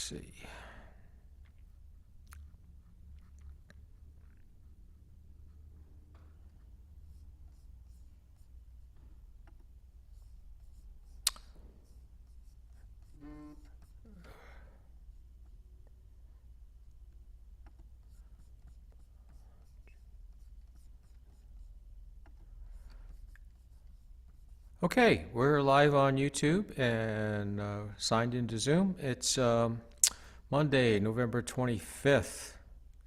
see. Okay, we're live on YouTube and signed into Zoom. It's Monday, November 25th,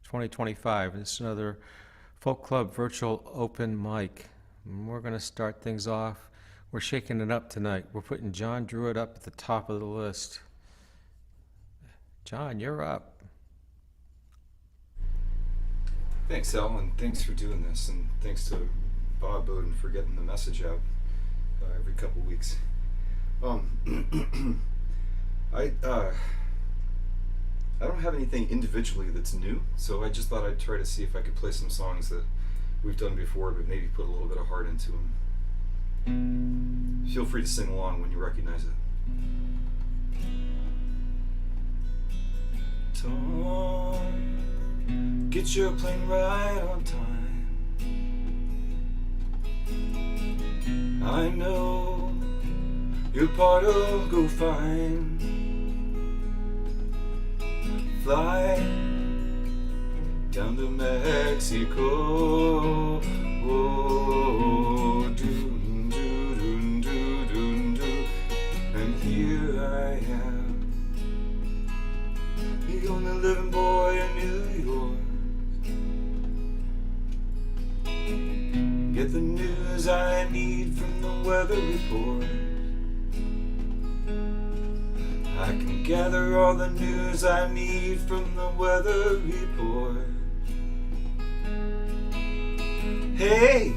2025. It's another Folk Club virtual open mic. And we're going to start things off. We're shaking it up tonight. We're putting John Druitt up at the top of the list. John, you're up. Thanks, Al, and thanks for doing this, and thanks to Bob Bowden for getting the message out every couple weeks. I don't have anything individually that's new, so I just thought I'd try to see if I could play some songs that we've done before, but maybe put a little bit of heart into them. Feel free to sing along when you recognize it. Tom, get your plane right on time. I know your part'll go fine. Fly down to Mexico. Oh, doo, doo, doo, doo, doo, doo. And here I am, the only living boy in New York. Get the news I need from the weather report. I can gather all the news I need from the weather report. Hey,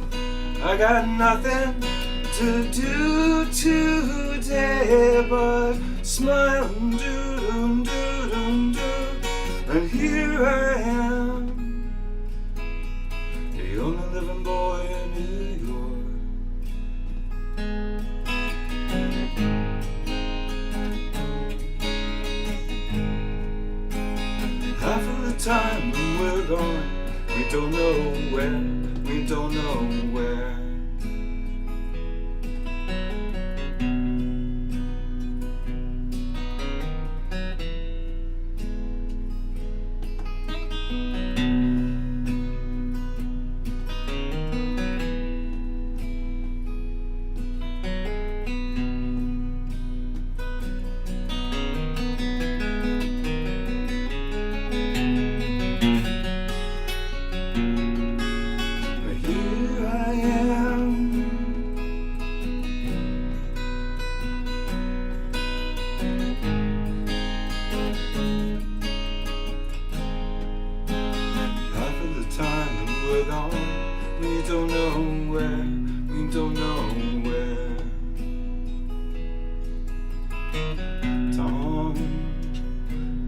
I got nothing to do today but smile and do. And here I am, the only living boy in New York. Half of the time when we're gone, we don't know where, we don't know where.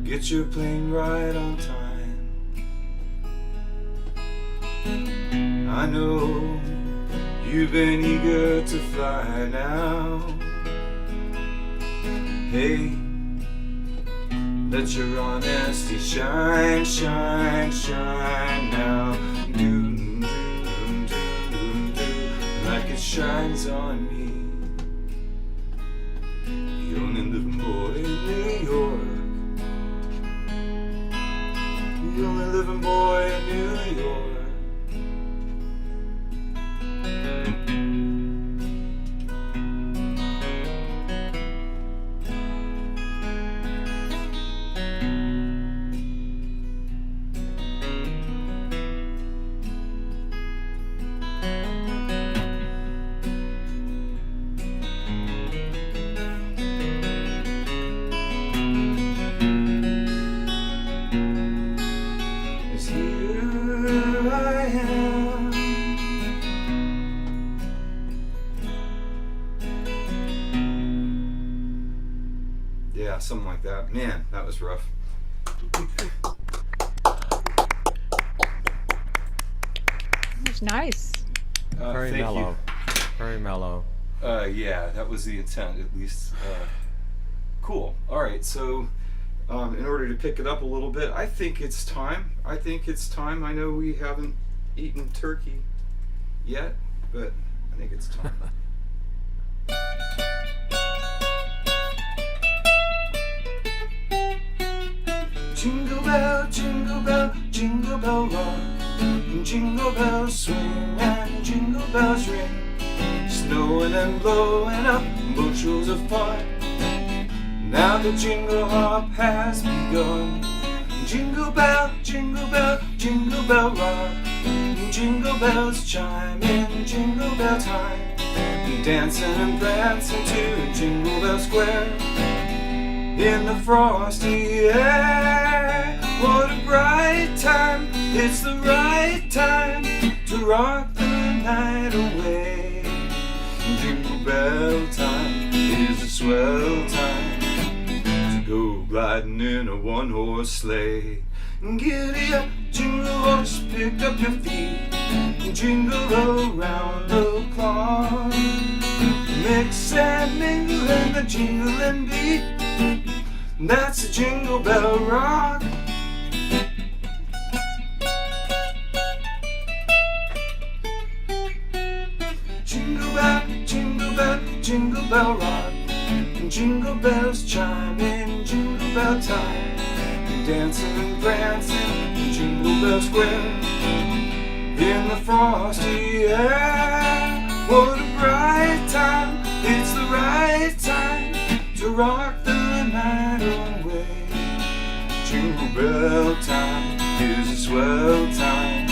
Get your plane right on time. I know you've been eager to fly now. Hey, let your honesty shine, shine, shine now. Do, do, do, do, like it shines on me. The only living boy in New York. The only living boy in New York. Yeah, something like that. Man, that was rough. That was nice. Very thank mellow. you. Very mellow. Yeah, that was the intent, at least. Cool. All right, so in order to pick it up a little bit. I think it's time. I know we haven't eaten turkey yet, but I think it's time. Jingle bell rock, jingle bells swing and jingle bells ring, snowing and blowing up bushels of fun. Now the jingle hop has begun. Jingle bell, jingle bell, jingle bell rock, jingle bells chime in jingle bell time, dancing and prancing to Jingle Bell Square in the frosty air. What a bright time, it's the right time to rock the night away. Jingle bell time is a swell time to go gliding in a one-horse sleigh. Giddy up, jingle horse, pick up your feet, jingle around the clock. Mix and mingle in the jingling beat, that's a Jingle Bell Rock. Jingle bell, jingle bell, jingle bell rock, jingle bells chime in jingle bell time, dancing and prancing in Jingle Bell Square in the frosty air. What a bright time, it's the right time to rock the night away. Jingle bell time is a swell time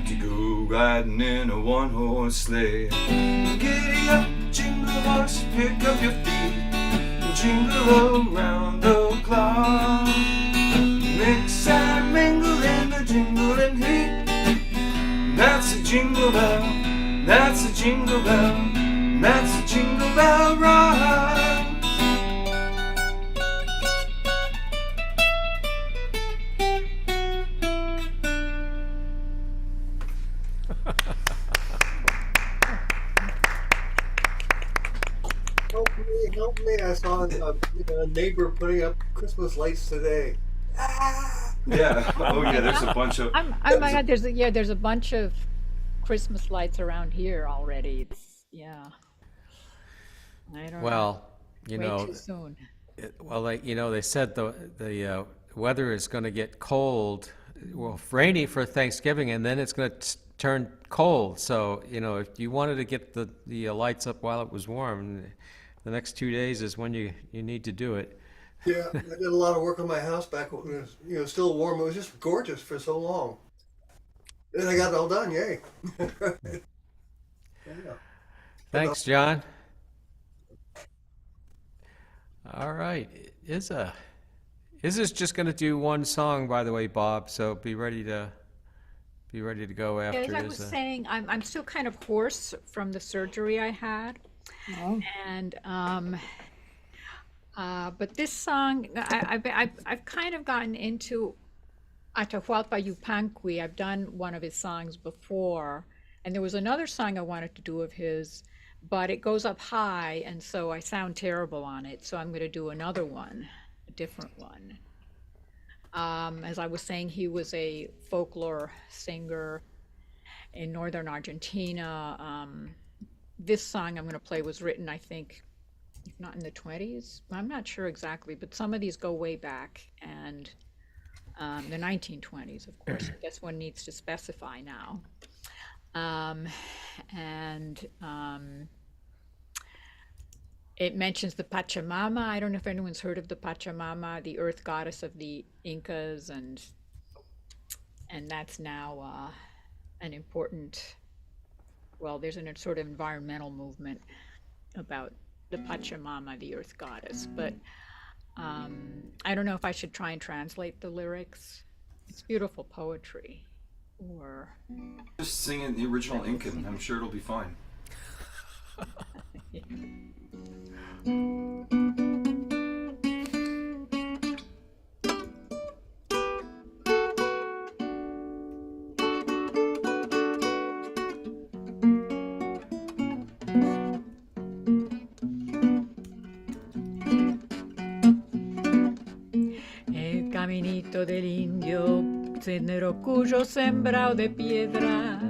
to go riding in a one-horse sleigh. Giddy up, jingle horse, pick up your feet, jingle around the clock. Mix and mingle in the jingling heat, that's a jingle bell, that's a jingle bell, that's a Jingle Bell Rock. Help me. I saw a neighbor putting up Christmas lights today. Yeah. Oh yeah. There's a bunch of. Oh my God, there's a bunch of Christmas lights around here already. It's I don't know. Well, you Way know, too soon. they said the weather is going to get cold, well, rainy for Thanksgiving, and then it's going to turn cold. So, if you wanted to get the lights up while it was warm, the next 2 days is when you need to do it. Yeah, I did a lot of work on my house back when it was, still warm. It was just gorgeous for so long. And I got it all done, yay. Yeah. Thanks, John. All right, Izza is just going to do one song, by the way, Bob. So be ready to go Yeah, as after I was Izza. saying, I'm still kind of hoarse from the surgery I had, and but this song I've kind of gotten into Atahualpa Yupanqui. I've done one of his songs before, and there was another song I wanted to do of his, but it goes up high, and so I sound terrible on it. So I'm going to do another one, a different one. As I was saying, he was a folklore singer in northern Argentina. This song I'm going to play was written, I think, if not in the 20s. I'm not sure exactly, but some of these go way back, and the 1920s, of course. I guess one needs to specify now. It mentions the Pachamama. I don't know if anyone's heard of the Pachamama, the earth goddess of the Incas, and that's now an important, well, there's a sort of environmental movement about the Pachamama, the earth goddess. But I don't know if I should try and translate the lyrics. It's beautiful poetry. Or Just sing it in the original Incan. I'm sure it'll be fine. Caminito del indio, sendero cuyo sembrado de piedras.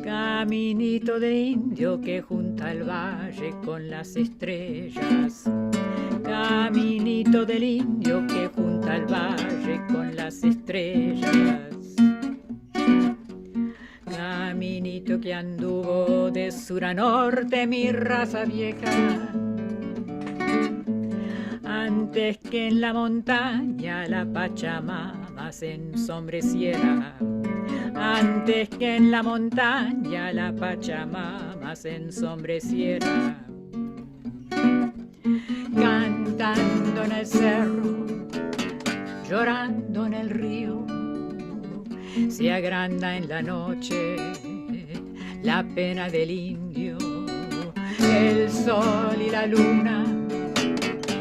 Caminito del indio que junta el valle con las estrellas. Caminito del indio que junta el valle con las estrellas. Caminito que anduvo de sur a norte mi raza vieja. Antes que en la montaña la Pachamama se ensombreciera. Antes que en la montaña la Pachamama se ensombreciera. Cantando en el cerro, llorando en el río, se agranda en la noche la pena del indio, el sol y la luna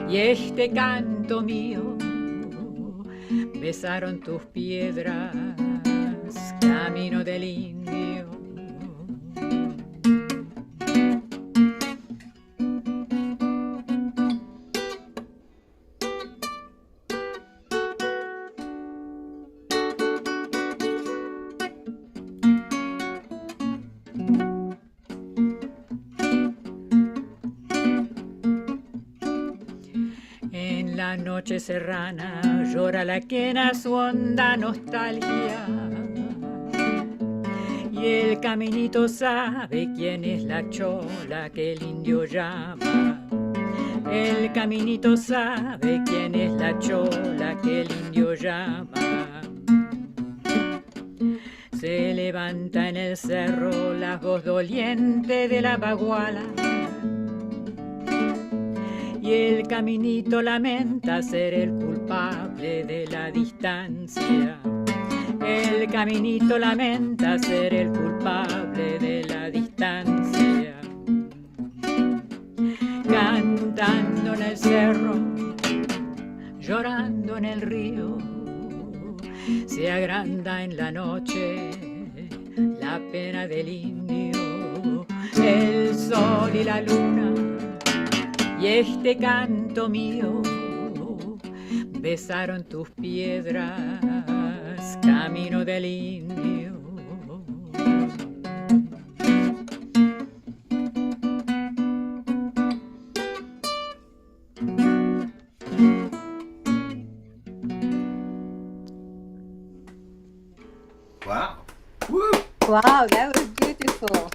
y este canto mío besaron tus piedras, camino del indio. En la noche serrana llora la quena su honda nostalgia. Y el caminito sabe quién es la chola que el indio llama. El caminito sabe quién es la chola que el indio llama. Se levanta en el cerro la voz doliente de la baguala. Y el caminito lamenta ser el culpable de la distancia. El caminito lamenta ser el culpable de la distancia. Cantando en el cerro, llorando en el río, se agranda en la noche la pena del indio, el sol y la luna. Y este canto mío besaron tus piedras, camino del indio. Wow. Woo! Wow, that was beautiful.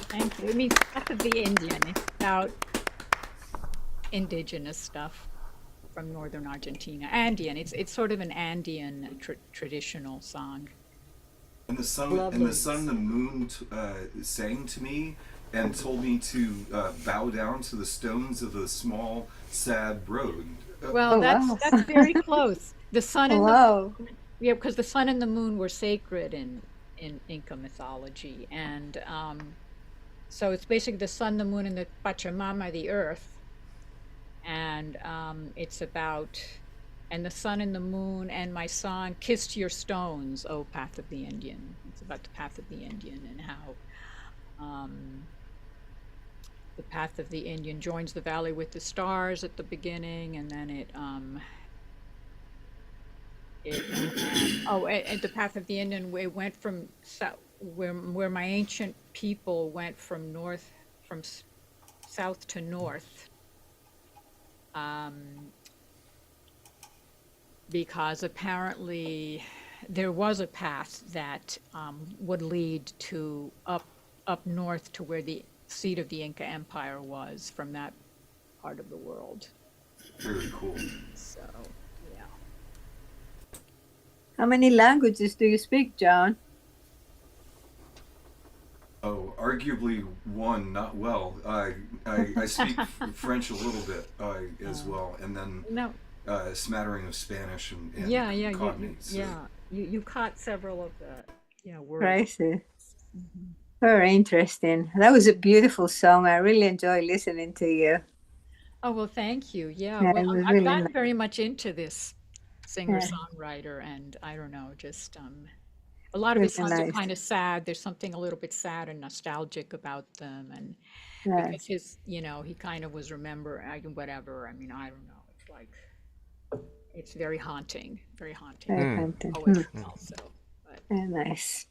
Thank you. I mean, Path of the Indian. It's about indigenous stuff from northern Argentina. Andean. It's sort of an Andean traditional song. And the sun and the moon sang to me and told me to bow down to the stones of a small, sad road. Well, Oh, that's wow. that's very close. The sun and the Wow. yeah, because the sun and the moon were sacred in Inca mythology, and so it's basically the sun, the moon, and the Pachamama, the earth, and it's about and the sun and the moon and my song "Kissed Your Stones, O Path of the Indian." It's about the path of the Indian and how the path of the Indian joins the valley with the stars at the beginning, and then and the path of the Indian, it went from south, where my ancient people went from north, from south to north, because apparently there was a path that would lead to up north to where the seat of the Inca Empire was from that part of the world. Very cool. So, yeah. How many languages do you speak, John? Oh, arguably one, not well. I speak French a little bit as well, and then No, a smattering of Spanish and yeah, Cockney. So you caught several of the words. Crazy. Very interesting. That was a beautiful song. I really enjoy listening to you. Oh, well, thank you. Yeah, Yeah, it well, was I've really gotten nice. very much into this singer-songwriter, and I don't know, just a lot of his Really songs are nice. kind of sad. There's something a little bit sad and nostalgic about them, and Yeah. because he kind of was whatever. I mean, I don't know. It's like It's very haunting, very haunting. Very haunting. Poetry also. But Very nice.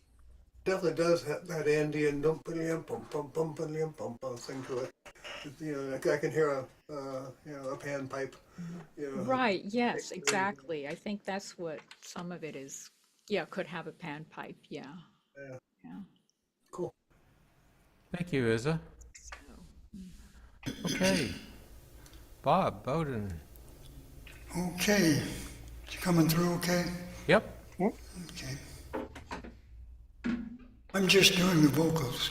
Definitely does have that Andean dum pum pum pum pum pum thing to it. You know, I can hear a panpipe. You know, right, yes, exactly. I think that's what some of it is. Yeah, could have a panpipe. Yeah. Yeah. Yeah. Cool. Thank you, Izza. So, Okay. Bob Bowden. Okay. You coming through okay? Yep. Okay. I'm just doing the vocals.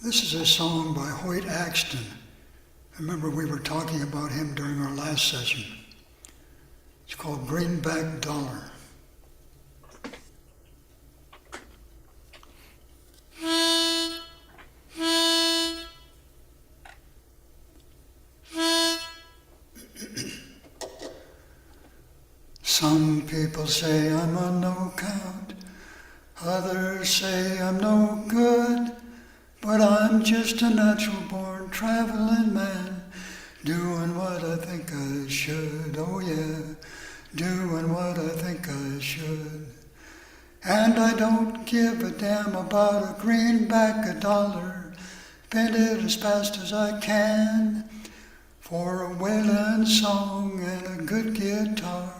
This is a song by Hoyt Axton. Remember we were talking about him during our last session. It's called Greenback Dollar. Some people say I'm a no count, others say I'm no good, but I'm just a natural born traveling man, doing what I think I should, oh yeah, doing what I think I should. And I don't give a damn about a greenback, a dollar, spend it as fast as I can, for a wailing song and a good guitar.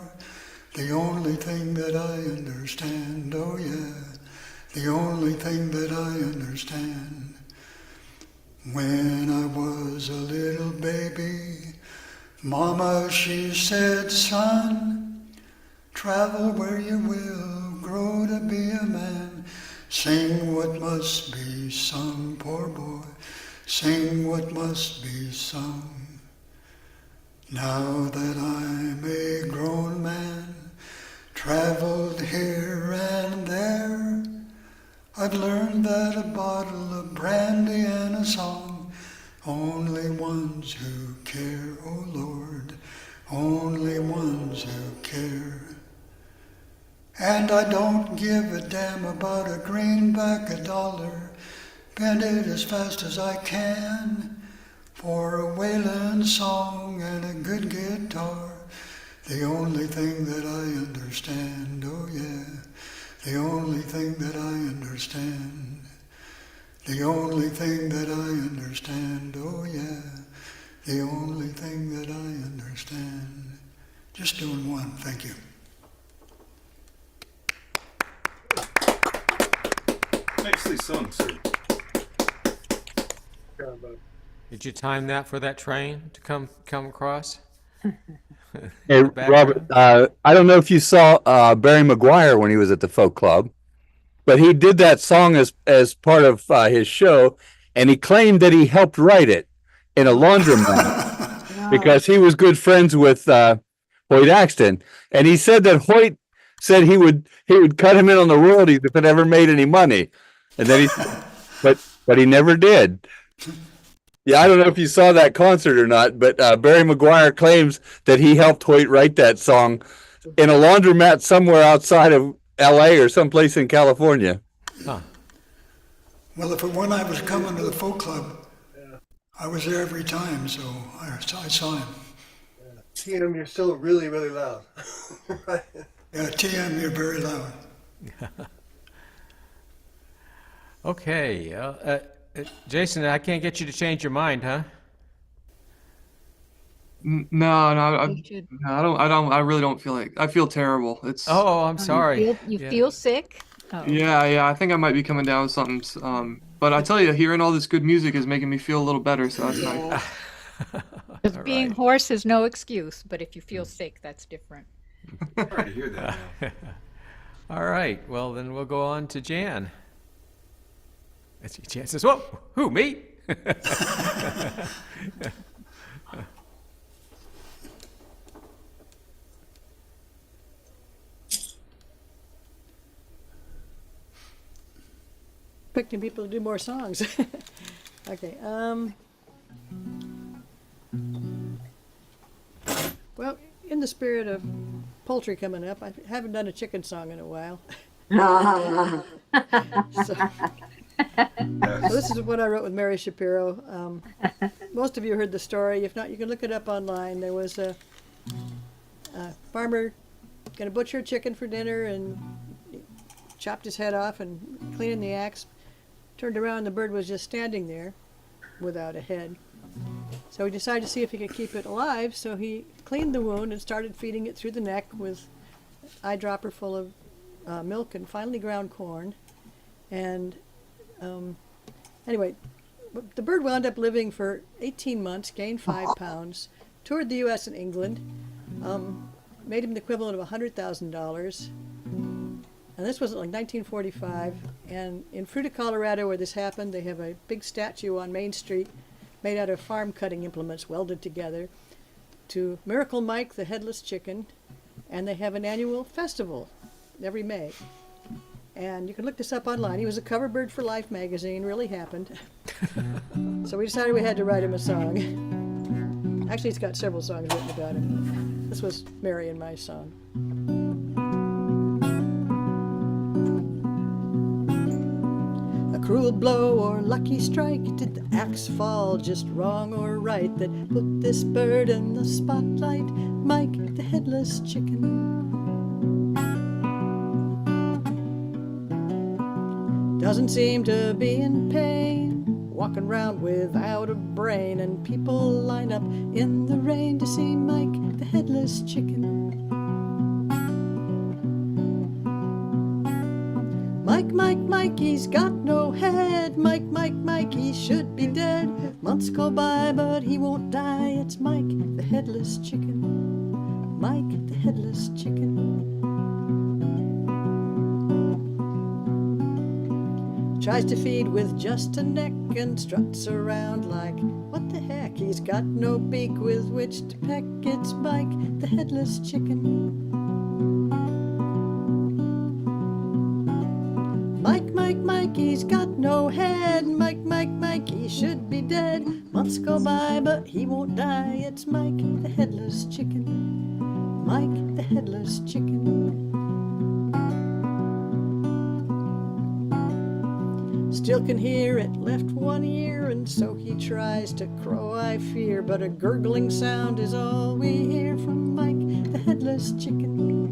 The only thing that I understand, oh yeah, the only thing that I understand. When I was a little baby, Mama, she said, son, travel where you will, grow to be a man. Sing what must be sung, poor boy, sing what must be sung. Now that I'm a grown man, traveled here and there, I've learned that a bottle of brandy and a song, only ones who care, oh Lord, only ones who care. And I don't give a damn about a greenback, a dollar, spend it as fast as I can, for a wailing song and a good guitar. The only thing that I understand, oh yeah, the only thing that I understand. The only thing that I understand, oh yeah, the only thing that I understand. Just doing one, thank you. Nicely sung, sir. Did you time that for that train to come across? Hey, the background? Robert, I don't know if you saw Barry McGuire when he was at the folk club, but he did that song as part of his show, and he claimed that he helped write it in a laundromat because he was good friends with Hoyt Axton, and he said that Hoyt said he would cut him in on the royalties if it ever made any money, and then but he never did. Yeah, I don't know if you saw that concert or not, but Barry McGuire claims that he helped Hoyt write that song in a laundromat somewhere outside of L.A. or someplace in California. Huh. Well, if when I was coming to the folk club, I was there every time, so I saw him. TM, you're still really, really loud. Right? Yeah, TM, you're very loud. Okay. Jason, I can't get you to change your mind, huh? you should. I really don't feel like, I feel terrible. It's, Oh, I'm sorry. You Yeah. feel sick? Oh. yeah, I think I might be coming down with something. But I tell you, hearing all this good music is making me feel a little better, so that's nice. Because All being right. hoarse is no excuse, but if you feel sick, that's different. Sorry to hear that. Now. All right. Well, then we'll go on to Jan. Jan says, "Whoa, who, me?" Expecting people to do more songs. Okay. Well, in the spirit of poultry coming up, I haven't done a chicken song in a while. So, So this is what I wrote with Mary Shapiro. Most of you heard the story. If not, you can look it up online. There was a farmer going to butcher a chicken for dinner and he chopped his head off and cleaning the axe. Turned around, the bird was just standing there without a head. So he decided to see if he could keep it alive. So he cleaned the wound and started feeding it through the neck with eyedropper full of milk and finely ground corn. And anyway, the bird wound up living for 18 months, gained 5 pounds, toured the U.S. and England, made him the equivalent of $100,000. And this was like 1945. And in Fruita, Colorado, where this happened, they have a big statue on Main Street made out of farm cutting implements welded together to Miracle Mike, the headless chicken. And they have an annual festival every May. And you can look this up online. He was a cover bird for Life magazine, really happened. So we decided we had to write him a song. Actually, he's got several songs written about him. This was Mary and my song. A cruel blow or lucky strike, did the axe fall just wrong or right, that put this bird in the spotlight, Mike the headless chicken. Doesn't seem to be in pain, walking around without a brain, and people line up in the rain to see Mike the headless chicken. Mike, he's got no head. Mike, he should be dead. Months go by, but he won't die. It's Mike the headless chicken. Mike the headless chicken. Tries to feed with just a neck and struts around like, what the heck? He's got no beak with which to peck. It's Mike the headless chicken. Mike, he's got no head. Mike, he should be dead. Months go by, but he won't die. It's Mike the headless chicken. Mike the headless chicken. Still can hear it, left one ear, and so he tries to crow, I fear. But a gurgling sound is all we hear from Mike the headless chicken.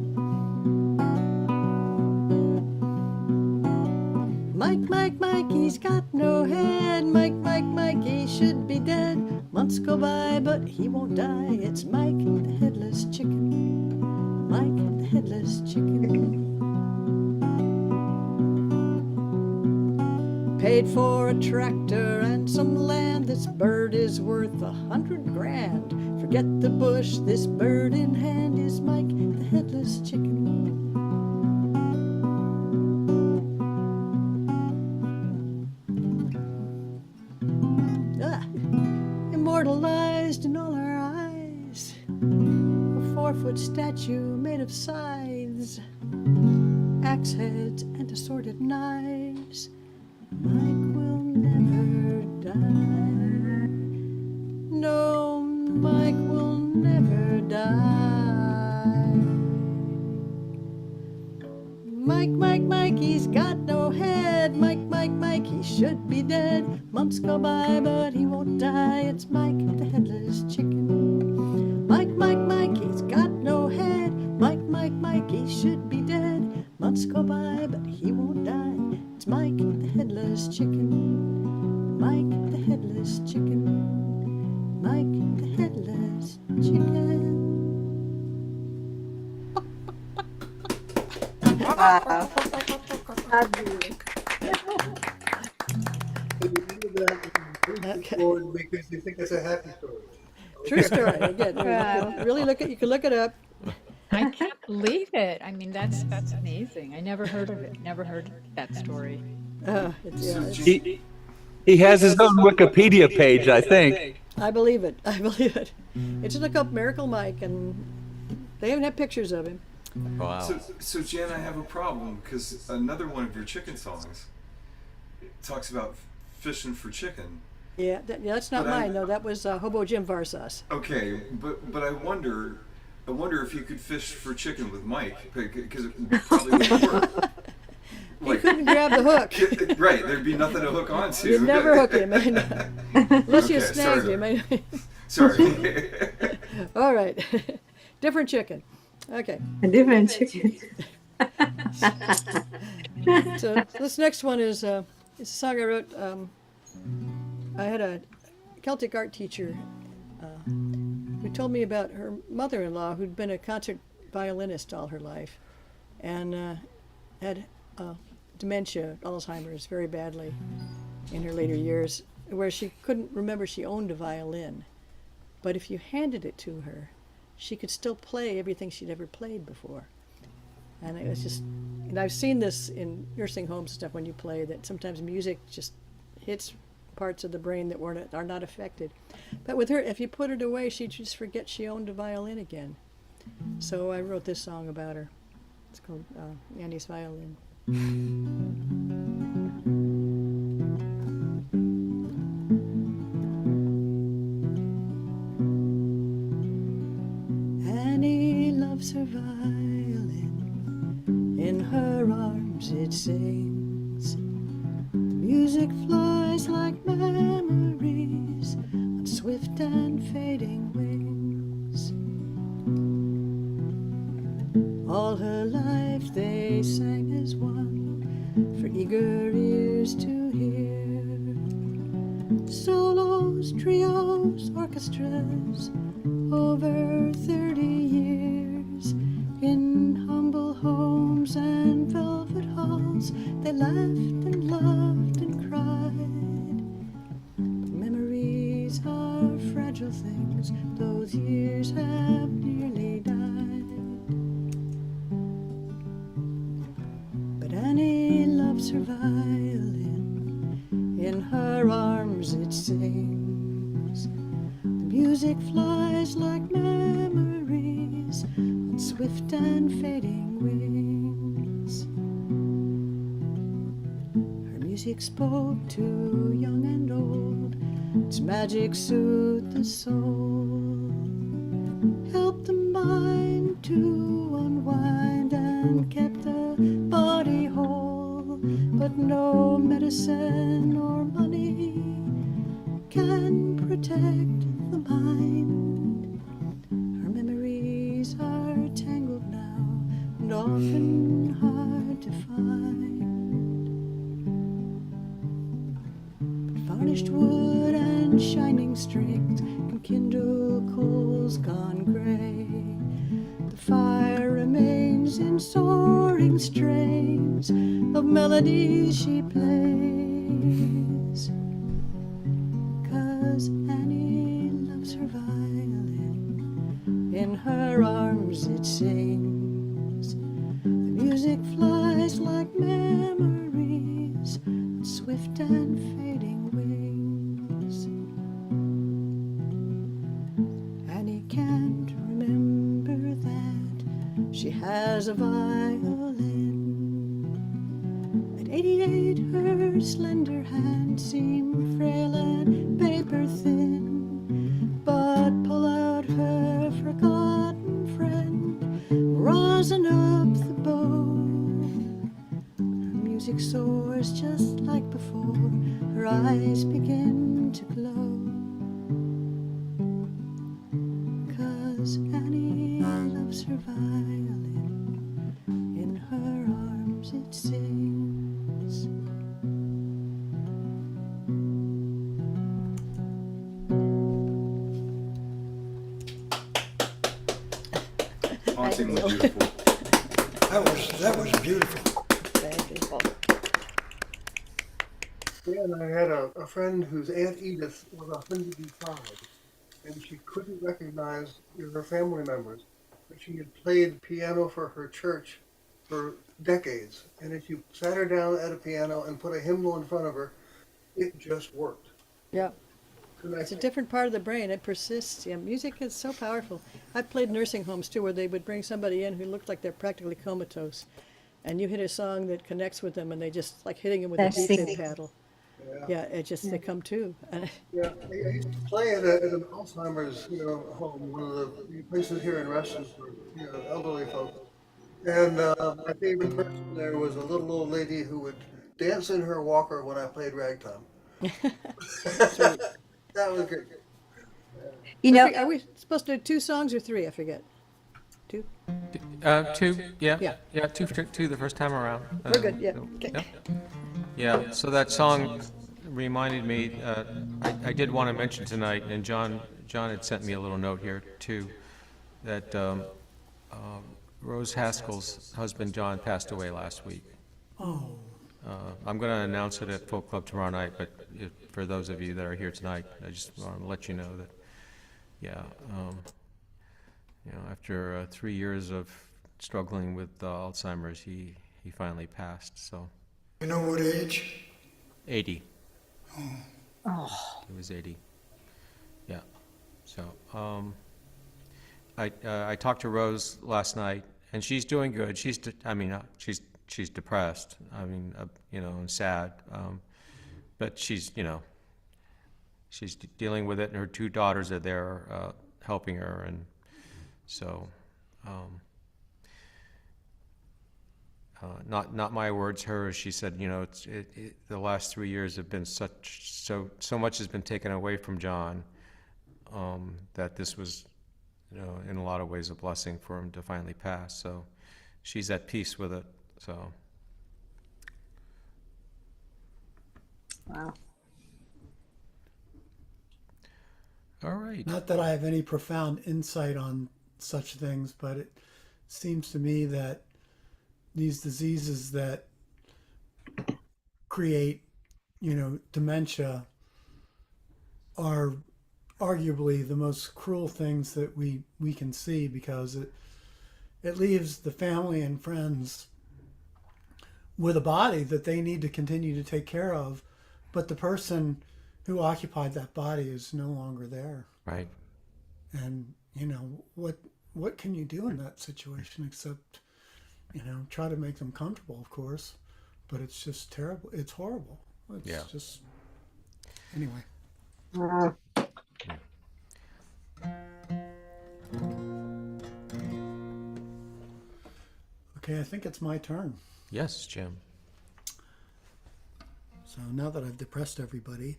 Mike, he's got no head. Mike, he should be dead. Months go by, but he won't die. It's Mike the headless chicken. Mike the headless chicken. Paid for a tractor and some land. This bird is worth $100 grand. Forget the bush, this bird in hand is Mike the headless chicken. Immortalized in all our eyes, a 4-foot statue made of scythes, axe heads and assorted knives. Mike will never die. No, Mike will never die. Mike, he's got no head. Mike, he should be dead. Months go by, but he won't die. It's Mike the headless chicken. Mike, he's got no head. Mike, he should be dead. Months go by, but he won't die. It's Mike the headless chicken. Mike the headless chicken. Mike the headless chicken. Wow. Fabulous. Because you think it's a happy story. True story. Again, Wow. really you can look it up. I can't believe it. I mean, that's amazing. I never heard of it. Never heard that story. It's, He has his own Wikipedia page, I think. I believe it. It's look up Miracle Mike, and they even have pictures of him. Wow. So Jan, I have a problem because another one of your chicken songs talks about fishing for chicken. Yeah, that's not But I- mine though. That was Hobo Jim Varsas. Okay, but I wonder if you could fish for chicken with Mike because it probably would work. Like, couldn't grab the hook. right, there'd be nothing to hook onto. You'd never hook him. Unless you Okay, snagged sorry. him. Sorry. All right. Different chicken. Okay. A different chicken. So this next one is a song I wrote. I had a Celtic art teacher who told me about her mother-in-law, who'd been a concert violinist all her life, and had dementia, Alzheimer's, very badly in her later years, where she couldn't remember she owned a violin. But if you handed it to her, she could still play everything she'd ever played before. And it was just, and I've seen this in nursing homes stuff when you play, that sometimes music just hits parts of the brain that are not affected. But with her, if you put it away, she'd just forget she owned a violin again. So I wrote this song about her. It's called Annie's Violin. Annie loves her violin, in her arms it sings. The music flies like memories on swift and fading wings. All her life they sang as one, for eager ears to hear. Solos, trios, orchestras, over 30 years. In humble homes and velvet halls, they laughed and loved and cried. But memories are fragile things, those years have nearly died. But Annie loves her violin, in her arms it sings. The music flies like memories on swift and fading wings. Her music spoke to young and old, its magic soothed the soul, helped the mind to unwind and kept the body whole. But no medicine or money can protect the mind. Her memories are tangled now and often hard to find. But varnished wood and shining strings can kindle coals gone gray. The fire remains in soaring strains of melodies she plays. 'Cause Annie loves her violin, in her arms it sings. The music flies like memories on swift and fading wings. Annie can't remember that she has a violin. At 88 her slender hands seem frail and paper thin. But pull out her forgotten friend, rosin up the bow. Her music soars just like before, her eyes begin to glow. 'Cause Annie loves her violin, in her arms it sings. Hauntingly beautiful. That was beautiful. Yeah, and I had a friend whose Aunt Edith was 105, and she couldn't recognize her family members. But she had played piano for her church for decades, and if you sat her down at a piano and put a hymnal in front of her, it just worked. Yeah. And I It's a think, different part of the brain. It persists. Yeah, music is so powerful. I've played nursing homes too, where they would bring somebody in who looked like they're practically comatose, and you hit a song that connects with them, and they just like hitting them with a That's defib singing. paddle. Yeah, it just they come to. And yeah, I used to play at an Alzheimer's, home, one of the places here in Reston for elderly folks. And my favorite person there was a little old lady who would dance in her walker when I played ragtime. That was great. You know, Are we supposed to do 2 songs or 3? I forget. 2? Two, yeah, Yeah. yeah, two the first time around. We're good, yeah. So, Okay. yep. Yeah, so that song reminded me, I did want to mention tonight, and John had sent me a little note here too, that Rose Haskell's husband John passed away last week. Oh, I'm going to announce it at Folk Club tomorrow night, but for those of you that are here tonight, I just want to let you know that, yeah, after 3 years of struggling with Alzheimer's, he finally passed. So You know what age? 80. oh, He was 80. Yeah. So I talked to Rose last night, and she's doing good. She's depressed. And sad. But she's dealing with it, and her 2 daughters are there helping her, and so. Not my words, hers. She said, the last 3 years have been so much has been taken away from John, that this was, in a lot of ways a blessing for him to finally pass. So she's at peace with it. So. wow. All right. not that I have any profound insight on such things, but it seems to me that these diseases that create, dementia are arguably the most cruel things that we can see, because it leaves the family and friends with a body that they need to continue to take care of, but the person who occupied that body is no longer there. Right. And what can you do in that situation except try to make them comfortable, of course, but it's just terrible. It's horrible. It's Yeah. just anyway. Okay, I think it's my turn. Yes, Jim. So now that I've depressed everybody,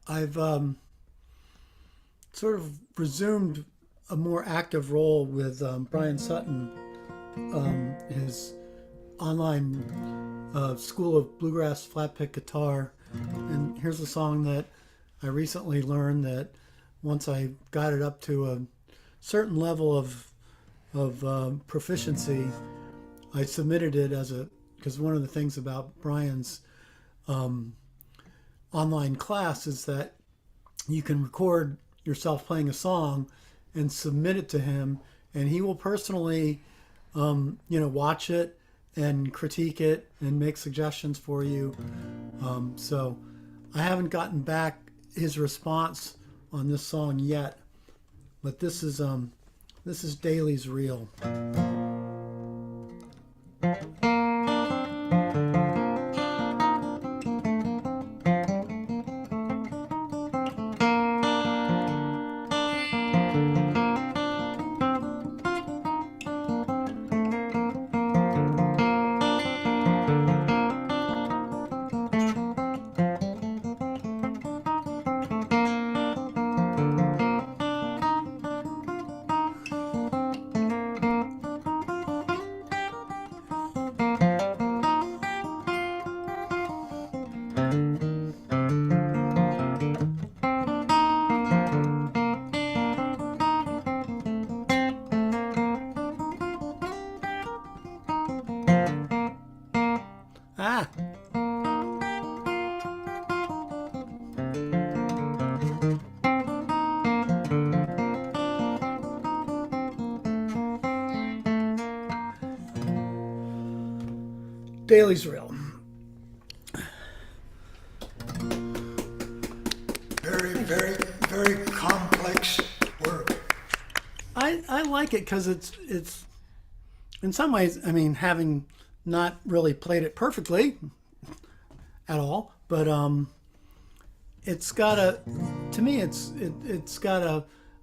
I've sort of resumed a more active role with Brian Sutton, his online School of Bluegrass Flatpick Guitar. And here's a song that I recently learned that once I got it up to a certain level of proficiency, I submitted it because one of the things about Brian's online class is that you can record yourself playing a song and submit it to him, and he will personally watch it and critique it and make suggestions for you. So I haven't gotten back his response on this song yet, but this is Daly's Reel. Ah! Daly's Reel. Very, very, very complex work. I like it because it's in some ways, I mean, having not really played it perfectly at all, but it's got a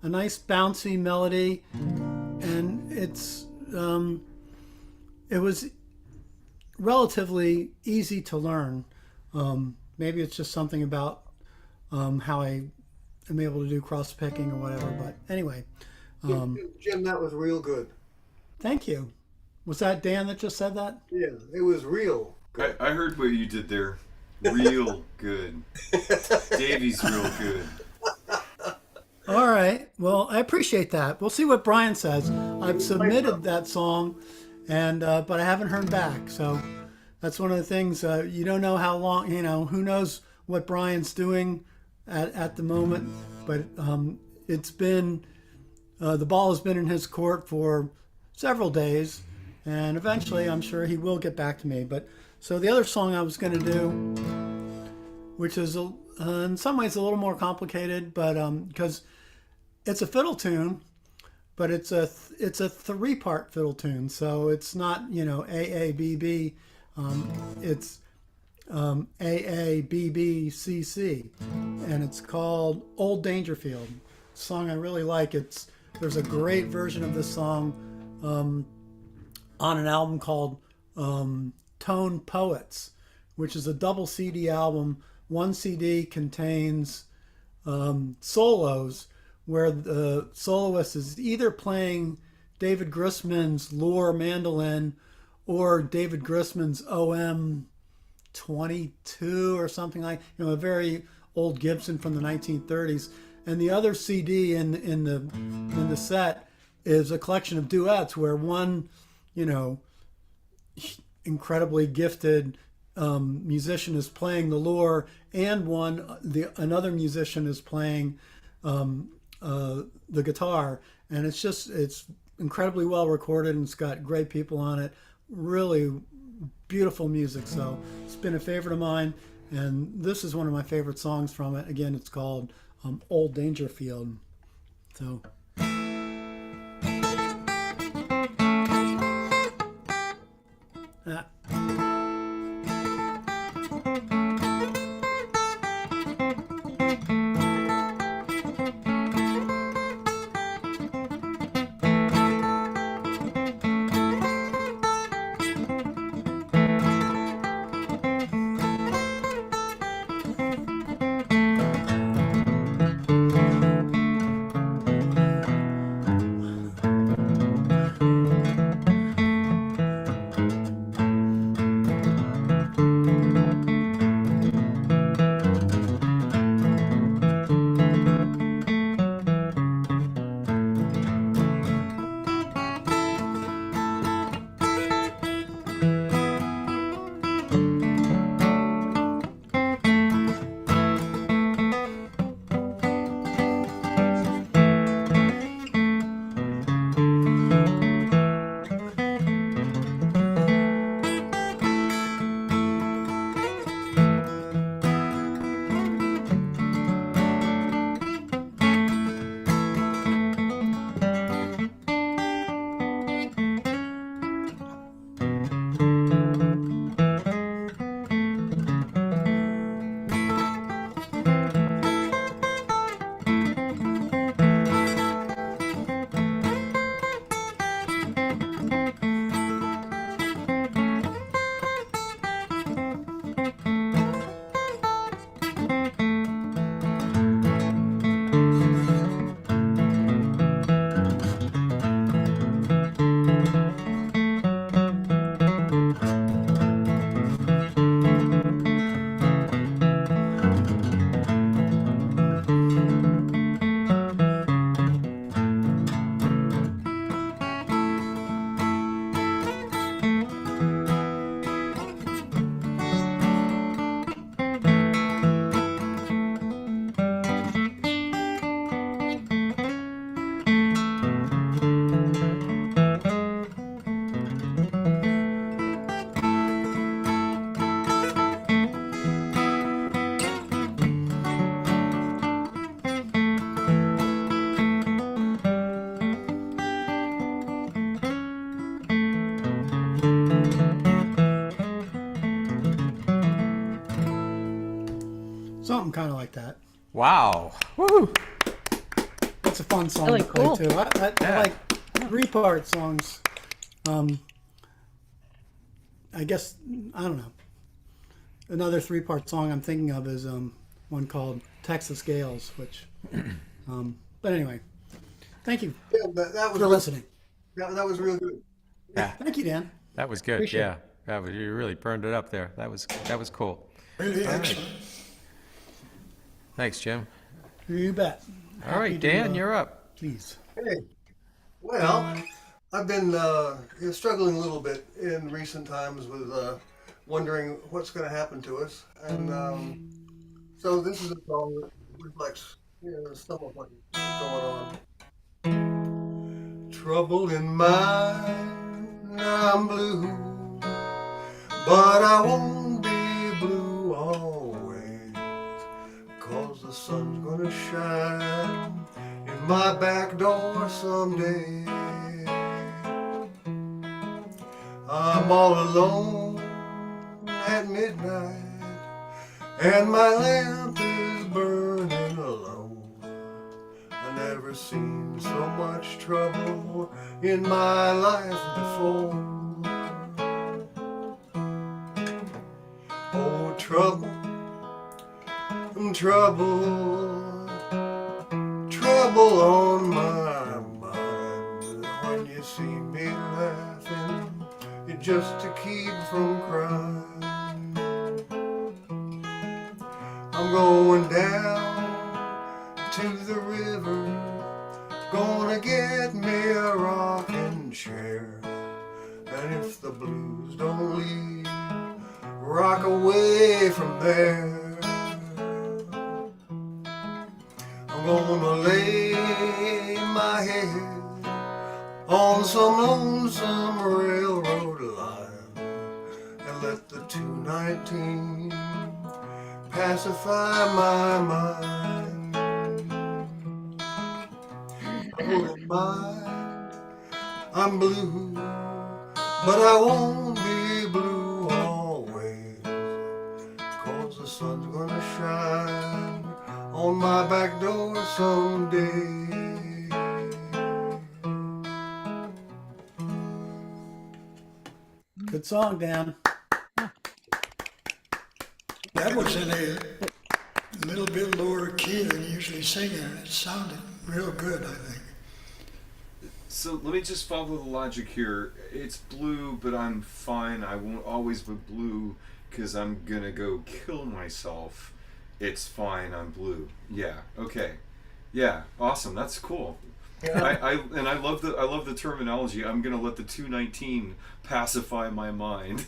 a nice bouncy melody, and it was relatively easy to learn. Maybe it's just something about how I am able to do cross picking or whatever. But anyway, Jim, that was real good. thank you. Was that Dan that just said that? Yeah, it was real. I heard what you did there. Real good. Davey's real good. All right. Well, I appreciate that. We'll see what Brian says. I've submitted that song, and but I haven't heard back. So that's one of the things. You don't know how long. Who knows what Brian's doing at the moment. But it's been the ball has been in his court for several days, and eventually, I'm sure he will get back to me. But so the other song I was going to do, which is in some ways a little more complicated, but because it's a fiddle tune, but it's a 3-part fiddle tune, so it's not A A B B, it's A A B B C C, and it's called Old Dangerfield. Song I really like. There's a great version of this song on an album called Tone Poets, which is a double CD album. One CD contains solos where the soloist is either playing David Grossman's Lure mandolin or David Grossman's OM 22 or something like, a very old Gibson from the 1930s. And the other CD in the set is a collection of duets where one, incredibly gifted musician is playing the lure, and another musician is playing the guitar, and it's incredibly well recorded, and it's got great people on it. Really beautiful music. So it's been a favorite of mine, and this is one of my favorite songs from it. Again, it's called Old Dangerfield. So. Something kind of like that. Wow. Woo! it's a fun song Really to play cool. too. I Yeah. like 3-part songs. I guess I don't know. Another 3-part song I'm thinking of is one called Texas Gales, which. But anyway, thank you Yeah, that was for listening. that was real good. Thank you, Dan. That was good. Appreciate Yeah. You really burned it up there. That was cool. Really excellent. Thanks, Jim. You bet. All right, Dan, you're up. Please. Hey, well, I've been struggling a little bit in recent times with wondering what's going to happen to us, and so this is a song that reflects, some of what's going on. Trouble in mind, I'm blue, but I won't be blue always, 'cause the sun's gonna shine in my back door someday. I'm all alone at midnight, and my lamp is burning low. I never seen so much trouble in my life before. Oh, trouble, trouble, trouble on my mind. When you see me laughing, it's just to keep from crying. I'm going down to the river, gonna get me a rocking chair. And if the blues don't leave, rock away from there. I'm gonna lay my head on some lonesome railroad line and let the 219 pacify my mind. Oh, I'm blue, but I won't be blue always, 'cause the sun's gonna shine on my back door someday. Good song, Dan. That was in a little bit lower key than you usually sing in. It sounded real good, I think. So let me just follow the logic here. It's blue, but I'm fine. I won't always be blue because I'm gonna go kill myself. It's fine. I'm blue. Yeah. Okay. Yeah. Awesome. That's cool. Yeah. I love the terminology. I'm gonna let the 219 pacify my mind.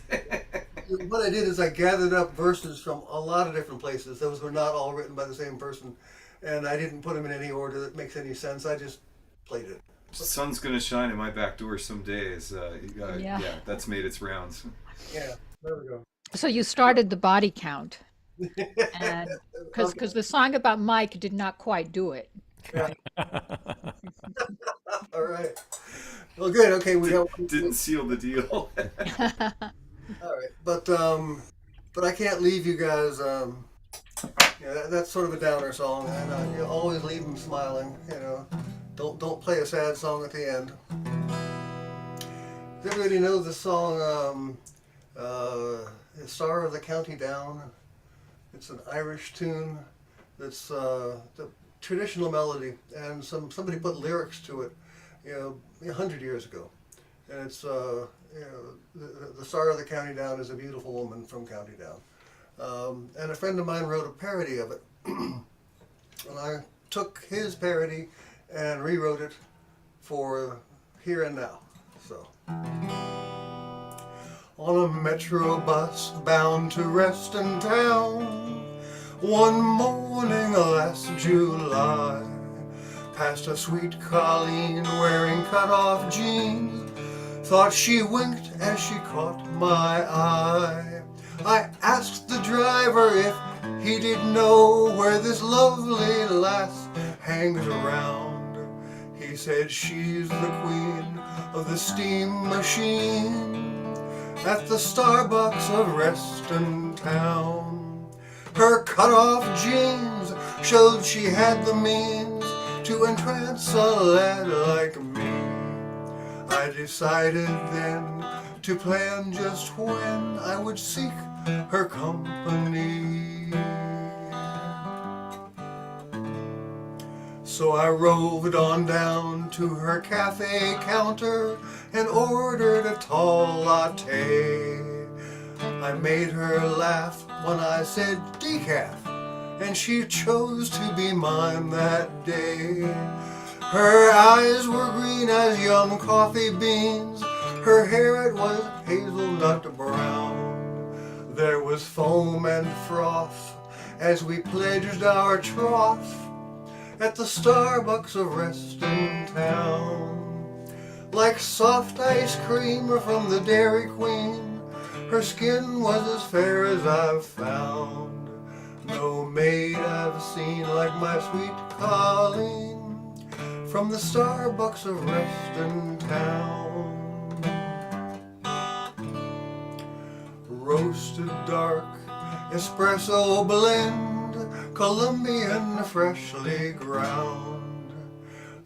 What I did is I gathered up verses from a lot of different places. Those were not all written by the same person, and I didn't put them in any order that makes any sense. I just played it. Sun's gonna shine in my back door some days. Yeah, that's made its rounds. Yeah, there we go. So you started the body count, and because the song about Mike did not quite do it. Yeah. All right. Well, good. Okay, we got. Didn't seal the deal. All right, but I can't leave you guys. That's sort of a downer song, and you always leave them smiling. Don't play a sad song at the end. Does everybody know the song "Star of the County Down"? It's an Irish tune. That's the traditional melody, and somebody put lyrics to it, 100 years ago, and it's the Star of the County Down is a beautiful woman from County Down, and a friend of mine wrote a parody of it, and I took his parody and rewrote it for here and now. So, on a metro bus bound to Reston Town, one morning last July, past a sweet Colleen wearing cut-off jeans, thought she winked as she caught my eye. I asked the driver if he did know where this lovely lass hangs around. He said she's the queen of the steam machine at the Starbucks of Reston Town. Her cut-off jeans showed she had the means to entrance a lad like me. I decided then to plan just when I would seek her company. So I roved on down to her cafe counter and ordered a tall latte. I made her laugh when I said decaf, and she chose to be mine that day. Her eyes were green as young coffee beans, her hair it was hazelnut brown. There was foam and froth as we pledged our troth at the Starbucks of Reston Town. Like soft ice cream from the Dairy Queen, her skin was as fair as I've found. No maid I've seen like my sweet Colleen from the Starbucks of Reston Town. Roasted dark, espresso blend, Colombian freshly ground.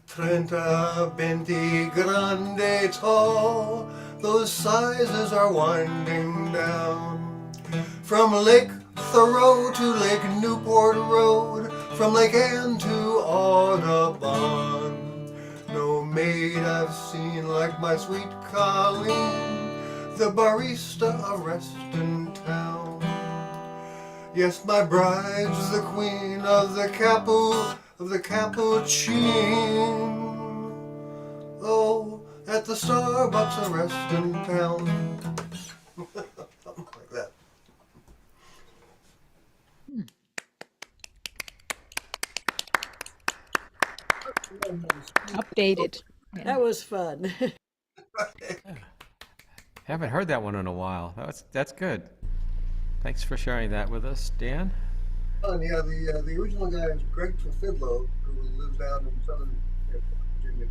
Trenta, 20, grande, tall, those sizes are winding down. From Lake Thoreau to Lake Newport Road, from Lake Anne to Audubon. No maid I've seen like my sweet Colleen, the barista of Reston Town. Yes, my bride's the queen of the cappuccino. Oh, at the Starbucks of Reston Town. Something like that. Updated. Yeah. That was fun. Haven't heard that one in a while. That's good. Thanks for sharing that with us, Dan. Yeah, the original guy is Greg Trefidlo, who lives down in southern Virginia,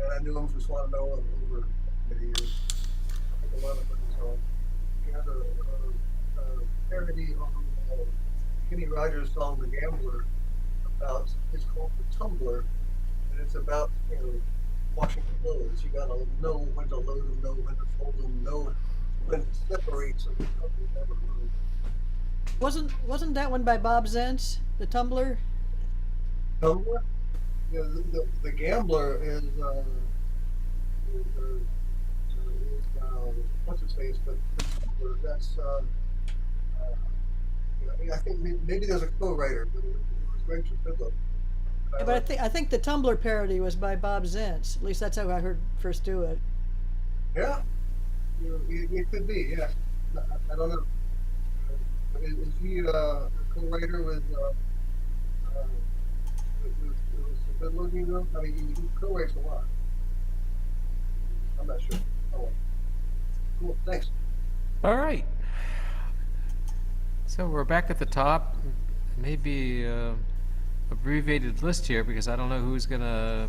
and I knew him from Swananoa over many years. I think a lot of them. So he has a parody on Kenny Rogers' song "The Gambler." It's called "The Tumbler," and it's about washing clothes. You gotta know when to load them, know when to fold them, know when to separate so the clothes never move. Wasn't that one by Bob Zentz, the Tumbler? Tumbler? Yeah, the Gambler is what's his face? But that's I think maybe there's a co-writer, but it was Greg Trefidlo. Yeah, but I think the Tumbler parody was by Bob Zentz. At least that's how I heard first do it. Yeah, it could be. Yeah, I don't know. Is he a co-writer with Trefidlo? Do you know? I mean, he co-writes a lot. I'm not sure. Oh, well. Cool. Thanks. All right. So we're back at the top. Maybe abbreviated list here because I don't know who's gonna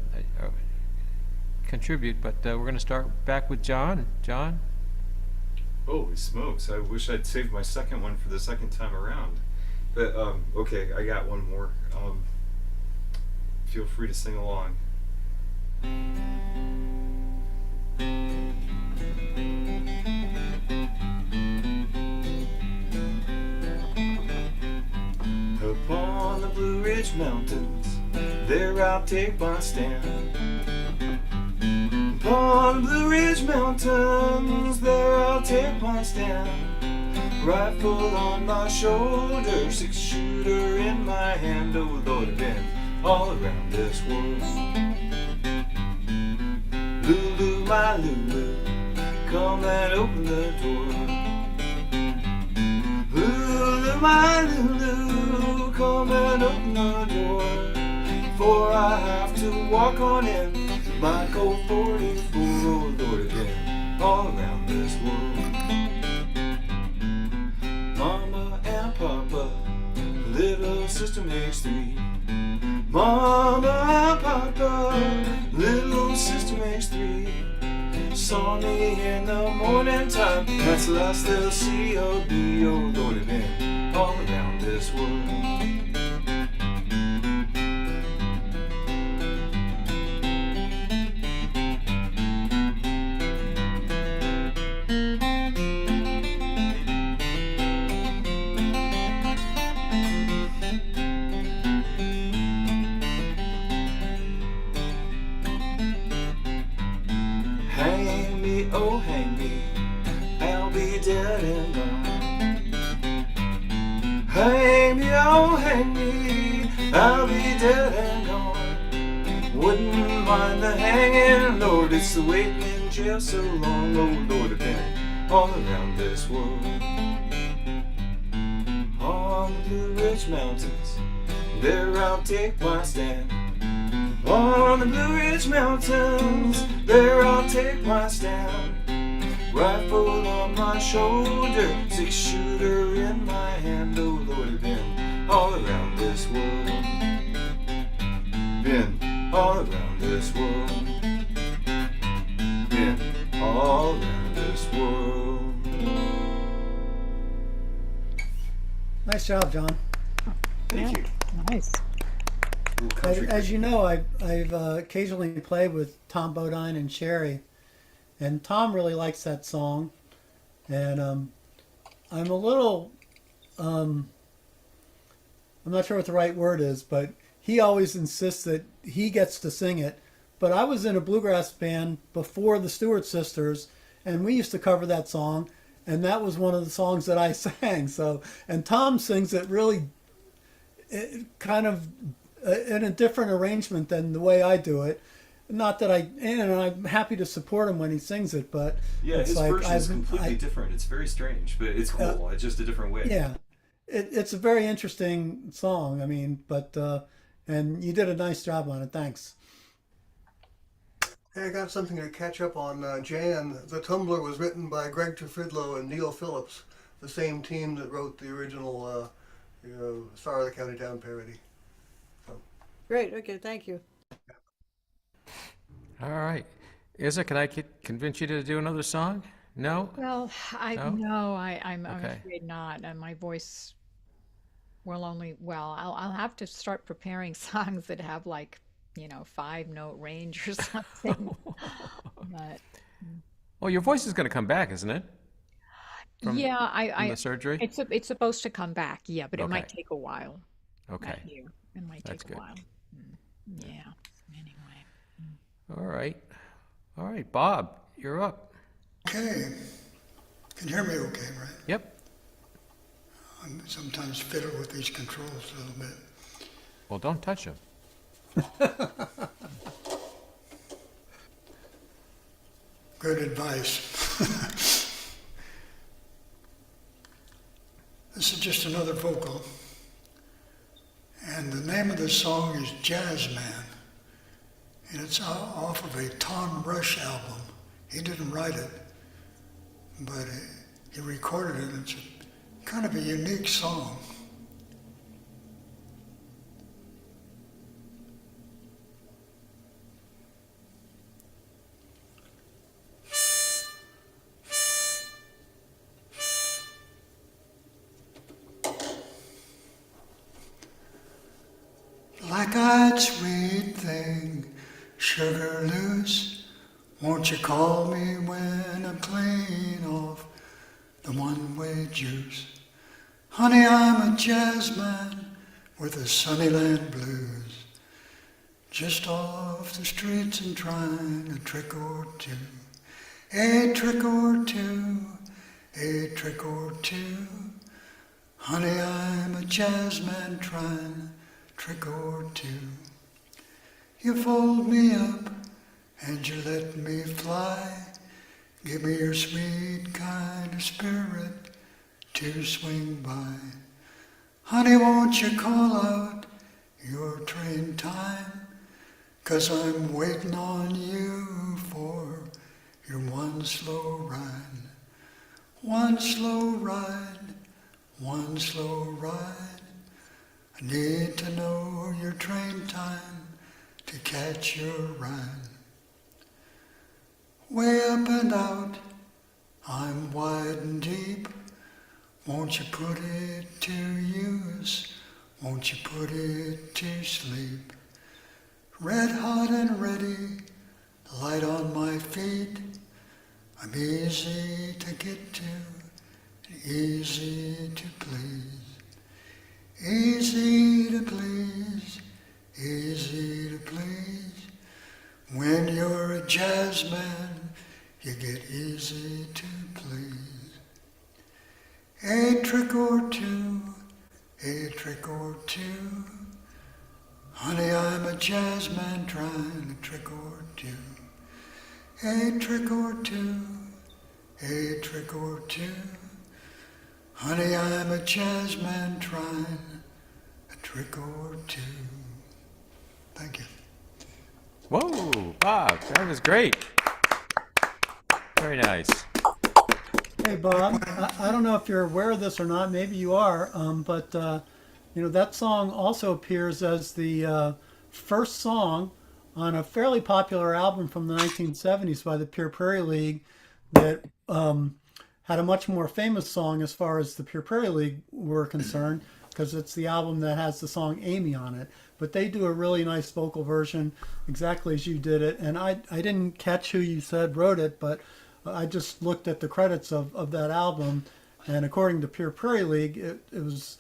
contribute, but we're gonna start back with John. John. Holy smokes, I wish I'd saved my second one for the second time around. But, okay, I got one more. Feel free to sing along. Upon the Blue Ridge Mountains, there I'll take my stand. Upon the Blue Ridge Mountains, there I'll take my stand. Rifle on my shoulder, 6-shooter in my hand. Oh Lord, I've been all around this world. Lulu, my Lulu, come and open the door. Lulu, my Lulu, come and open the door. For I have to walk on in my Colt 44, oh Lord, again, all around this world. Mama and Papa, little sister makes 3. Mama and Papa, little sister makes 3. Saw me in the morning time, that's the last they'll see of me, oh Lord, again, all around this world. Hang me, oh hang me, I'll be dead and gone. Wouldn't mind the hanging, Lord, it's the waiting in jail so long. Oh Lord, I've been all around this world. On the Blue Ridge Mountains, there I'll take my stand. On the Blue Ridge Mountains, there I'll take my stand. Rifle on my shoulder, 6-shooter in my hand. Oh Lord, I've been all around this world. Been all around this world. Been all around this world. Nice job, John. Thank you. Nice. Little country As you know, I've occasionally played with Tom Bodine and Sherry, and Tom really likes that song, and I'm a little, I'm not sure what the right word is, but he always insists that he gets to sing it. But I was in a bluegrass band before the Stewart Sisters, and we used to cover that song, and that was one of the songs that I sang. So, and Tom sings it really kind of in a different arrangement than the way I do it. Not that and I'm happy to support him when he sings it, but Yeah, it's his like version is completely different. It's very strange, but it's cool. It's just a different way. yeah, it's a very interesting song. I mean, but and you did a nice job on it. Thanks. Hey, I got something to catch up on. Jan, the Tumbler was written by Greg Trefidlo and Neil Phillips, the same team that wrote the original Star of the County Town parody. Great. Okay. Thank you. All right. Izza, can I convince you to do another song? No? Well, No? I'm Okay. afraid not. And my voice will only, well, I'll have to start preparing songs that have like, 5-note range or something. But Well, your voice is going to come back, isn't it? From, yeah, from the surgery? it's supposed to come back. Yeah, but it might Okay. take a while. Okay. Not you. It might That's take a good. while. Yeah. Anyway. All right. All right, Bob, you're up. Okay. Can you hear me okay, right? Yep. I sometimes fiddle with these controls a little bit. Well, don't touch him. Good advice. This is just another vocal. And the name of the song is Jazz Man. And it's off of a Tom Rush album. He didn't write it, but he recorded it. It's kind of a unique song. Black-eyed sweet thing, sugar loose, won't you call me when I'm clean off the one-way juice? Honey, I'm a jazz man with the Sunnyland blues, just off the streets and trying a trick or two, a trick or two, a trick or two. Honey, I'm a jazz man trying trick or two. You fold me up and you let me fly. Give me your sweet kind of spirit to swing by. Honey, won't you call out your train time? 'Cause I'm waiting on you for your one slow ride. One slow ride, one slow ride. I need to know your train time to catch your ride. Way up and out, I'm wide and deep. Won't you put it to use? Won't you put it to sleep? Red hot and ready, light on my feet. I'm easy to get to, easy to please. Easy to please, easy to please. When you're a jazz man, you get easy to please. A trick or two, trick or two. Honey, I'm a jazz man trying a trick or two. A trick or two, a trick or two. Honey, I'm a jazz man trying a trick or two. Thank you. Whoa, Bob, that was great. Very nice. Hey, Bob, I don't know if you're aware of this or not. Maybe you are, but you know that song also appears as the first song on a fairly popular album from the 1970s by the Pure Prairie League that had a much more famous song as far as the Pure Prairie League were concerned, because it's the album that has the song Amy on it. But they do a really nice vocal version, exactly as you did it. And I didn't catch who you said wrote it, but I just looked at the credits of that album, and according to Pure Prairie League, it was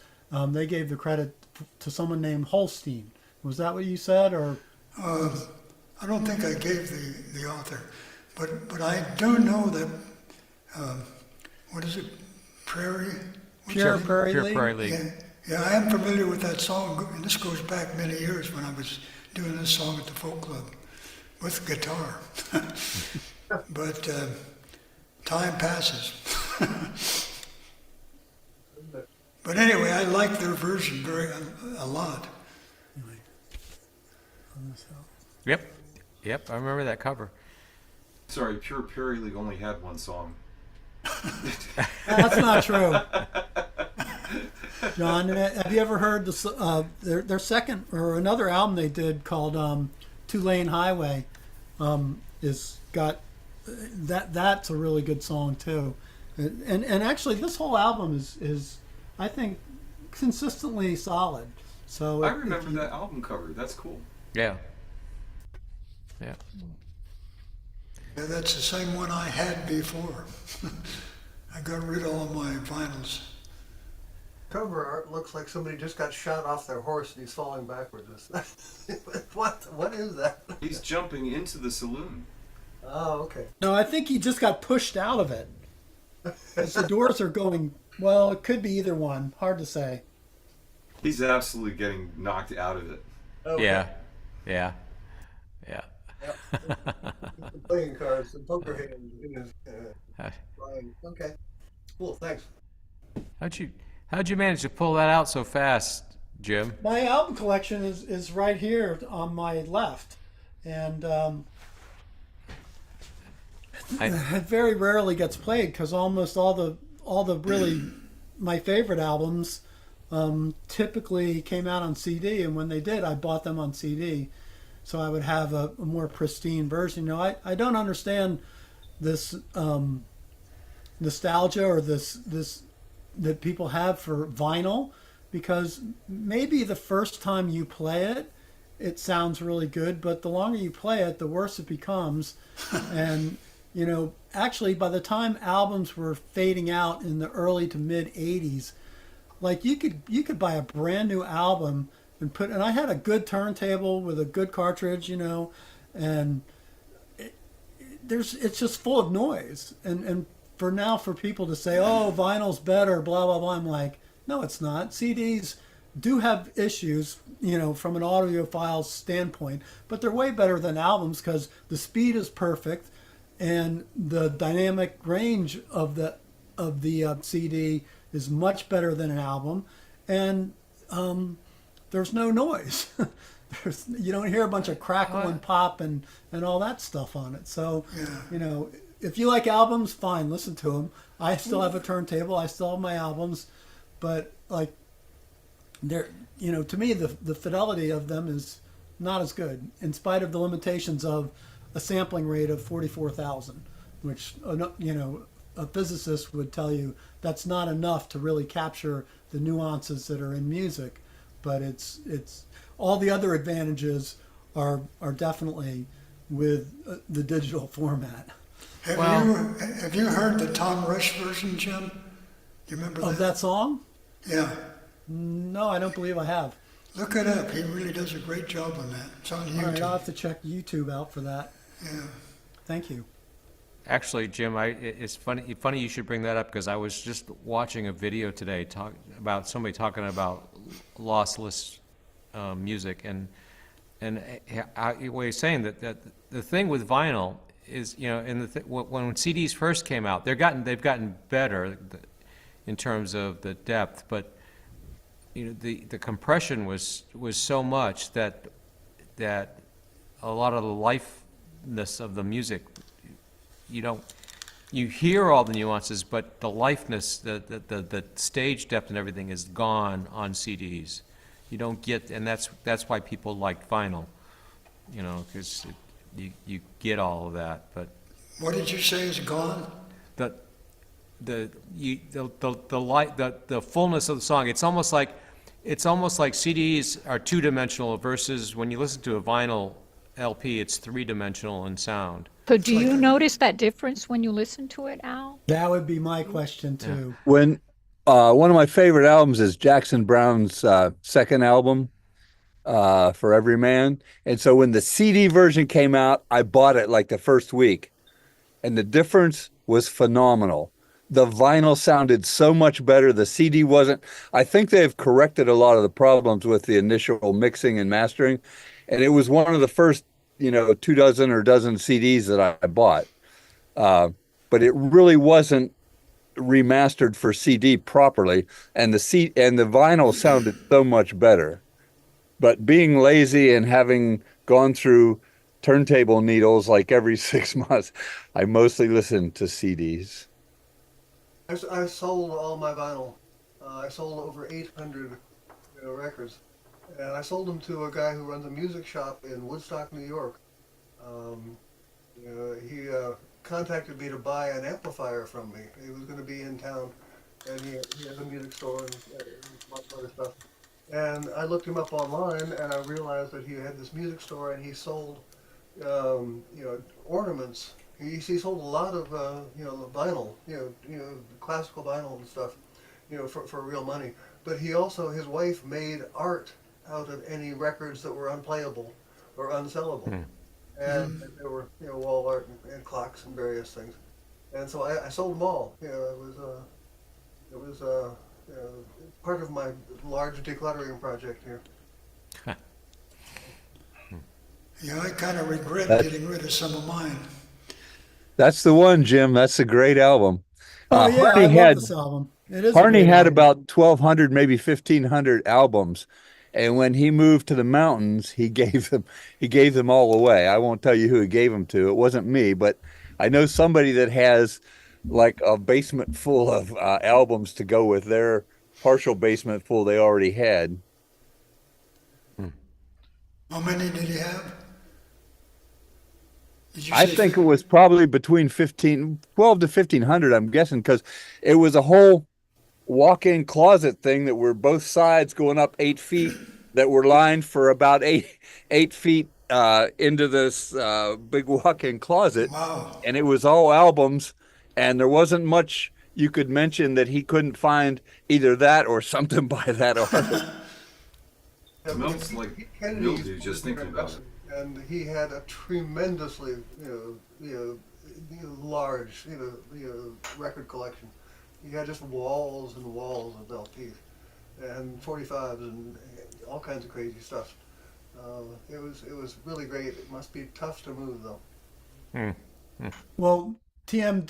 they gave the credit to someone named Holstein. Was that what you said, or? I don't think I gave the author, but I do know that, what is it, Prairie? Pure Prairie Pure League? Prairie League. Yeah, I am familiar with that song, and this goes back many years when I was doing this song at the folk club with guitar. But time passes. But anyway, I like their version a lot. Yep, I remember that cover. Sorry, Pure Prairie League only had one song. That's not true. John, have you ever heard this, their second or another album they did called Two Lane Highway? Is got that's a really good song too, and actually this whole album is I think consistently solid. So I remember that album cover. That's cool. Yeah. Yeah. Yeah, that's the same one I had before. I got rid of all my vinyls. Cover art looks like somebody just got shot off their horse and he's falling backwards. What is that? He's jumping into the saloon. Oh, okay. No, I think he just got pushed out of it. 'Cause the doors are going. Well, it could be either one. Hard to say. He's absolutely getting knocked out of it. Okay. Yeah. Playing cards and poker hands in his drawing. Okay. Cool, thanks. How'd you manage to pull that out so fast, Jim? My album collection is right here on my left, and it very rarely gets played because almost all the really my favorite albums typically came out on CD, and when they did, I bought them on CD, so I would have a more pristine version. You know, I don't understand this nostalgia or this that people have for vinyl, because maybe the first time you play it, it sounds really good, but the longer you play it, the worse it becomes. And you know, actually, by the time albums were fading out in the early to mid '80s, like you could buy a brand new album and I had a good turntable with a good cartridge, you know, and it's just full of noise. And for people to say, oh, vinyl's better, blah blah blah, I'm like, no, it's not. CDs do have issues, you know, from an audiophile standpoint, but they're way better than albums because the speed is perfect and the dynamic range of the CD is much better than an album, and there's no noise. You don't hear a bunch of crackle and pop and all that stuff on it. So, you know, if you like albums, fine, listen to them. I still have a turntable. I still have my albums, but like, they're, you know, to me the fidelity of them is not as good, in spite of the limitations of a sampling rate of 44,000, which, you know, a physicist would tell you that's not enough to really capture the nuances that are in music. But it's all the other advantages are definitely with the digital format. Have you heard the Tom Rush version, Jim? Do you remember Of that song? Yeah. No, I don't believe I have. Look it up. He really does a great job on that. It's on YouTube. All right, I'll have to check YouTube out for that. Yeah. Thank you. Actually, Jim, it's funny you should bring that up because I was just watching a video today about somebody talking about lossless music, and what you're saying that the thing with vinyl is, you know, when CDs first came out, they've gotten better in terms of the depth, but you know, the compression was so much that a lot of the lifeness of the music, you hear all the nuances, but the lifeness, the stage depth and everything is gone on CDs. You don't get, and that's why people like vinyl, you know, because you get all of that. But What did you say is gone? the fullness of the song, it's almost like CDs are two-dimensional versus when you listen to a vinyl LP, it's three-dimensional in sound. So do you notice that difference when you listen to it, Al? That would be my question too. When one of my favorite albums is Jackson Browne's second album, For Every Man. And so when the CD version came out, I bought it like the first week. And the difference was phenomenal. The vinyl sounded so much better. The CD wasn't. I think they've corrected a lot of the problems with the initial mixing and mastering. And it was one of the first, 2 dozen or dozen CDs that I bought. But it really wasn't remastered for CD properly. And the vinyl sounded so much better. But being lazy and having gone through turntable needles like every 6 months, I mostly listen to CDs. I sold all my vinyl. I sold over 800 records. And I sold them to a guy who runs a music shop in Woodstock, New York. He contacted me to buy an amplifier from me. He was going to be in town, and he has a music store and lots of other stuff. And I looked him up online, and I realized that he had this music store, and he sold, ornaments. He sold a lot of, vinyl, classical vinyl and stuff, for real money. But his wife made art out of any records that were unplayable or unsellable. And there were, wall art and clocks and various things. And so I sold them all. It was part of my large decluttering project here. Yeah, I kind of regret getting rid of some of mine. That's the one, Jim. That's a great album. Oh yeah, I love this album. It is. Harney had about 1,200, maybe 1,500 albums, and when he moved to the mountains, he gave them all away. I won't tell you who he gave them to. It wasn't me, but I know somebody that has like a basement full of albums to go with their partial basement full they already had. How many did he have? I think it was probably between 12 to 1,500, I'm guessing, because it was a whole walk-in closet thing that were both sides going up 8 feet that were lined for about eight feet into this big walk-in closet. Wow. And it was all albums, and there wasn't much you could mention that he couldn't find either that or something by that artist. Smells like mildew just thinking about it. And he had a tremendously, large, record collection. He had just walls and walls of LPs, and 45s and all kinds of crazy stuff. It was really great. It must be tough to move though. Well, TM,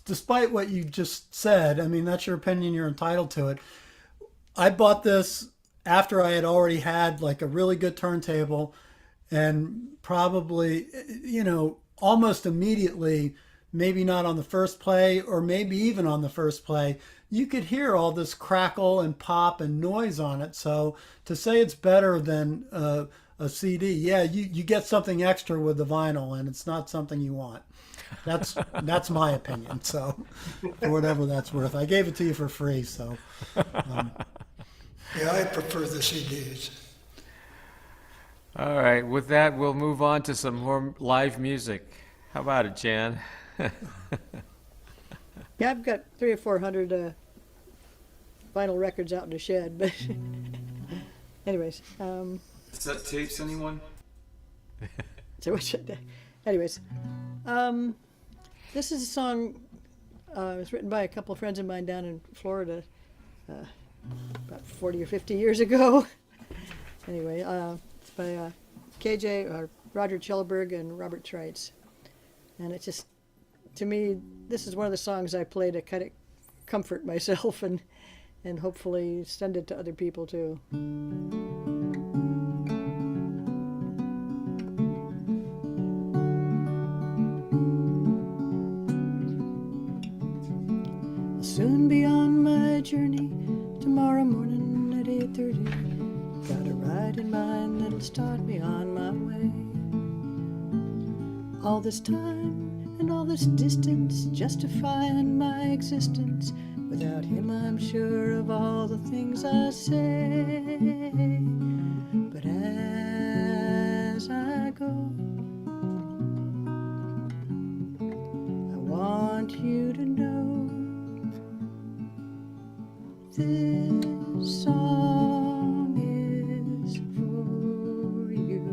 despite what you just said, I mean, that's your opinion. You're entitled to it. I bought this after I had already had like a really good turntable. And probably, almost immediately, maybe not on the first play or maybe even on the first play, you could hear all this crackle and pop and noise on it. So to say it's better than a CD, yeah, you get something extra with the vinyl, and it's not something you want. That's my opinion. So for whatever that's worth, I gave it to you for free. So Yeah, I prefer the CDs. All right, with that, we'll move on to some more live music. How about it, Jan? Yeah, I've got 300 or 400 vinyl records out in the shed, but anyways. Is that tapes, anyone? This is a song. It was written by a couple of friends of mine down in Florida. about 40 or 50 years ago. Anyway, it's by Roger Chelberg and Robert Treitz. And it's just, to me, this is one of the songs I play to kind of comfort myself and hopefully send it to other people too. I'll soon be on my journey tomorrow morning at 8:30. Got a ride in mind that'll start me on my way. All this time and all this distance justifying my existence. Without him I'm sure of all the things I say. But as I go, I want you to know this song is for you.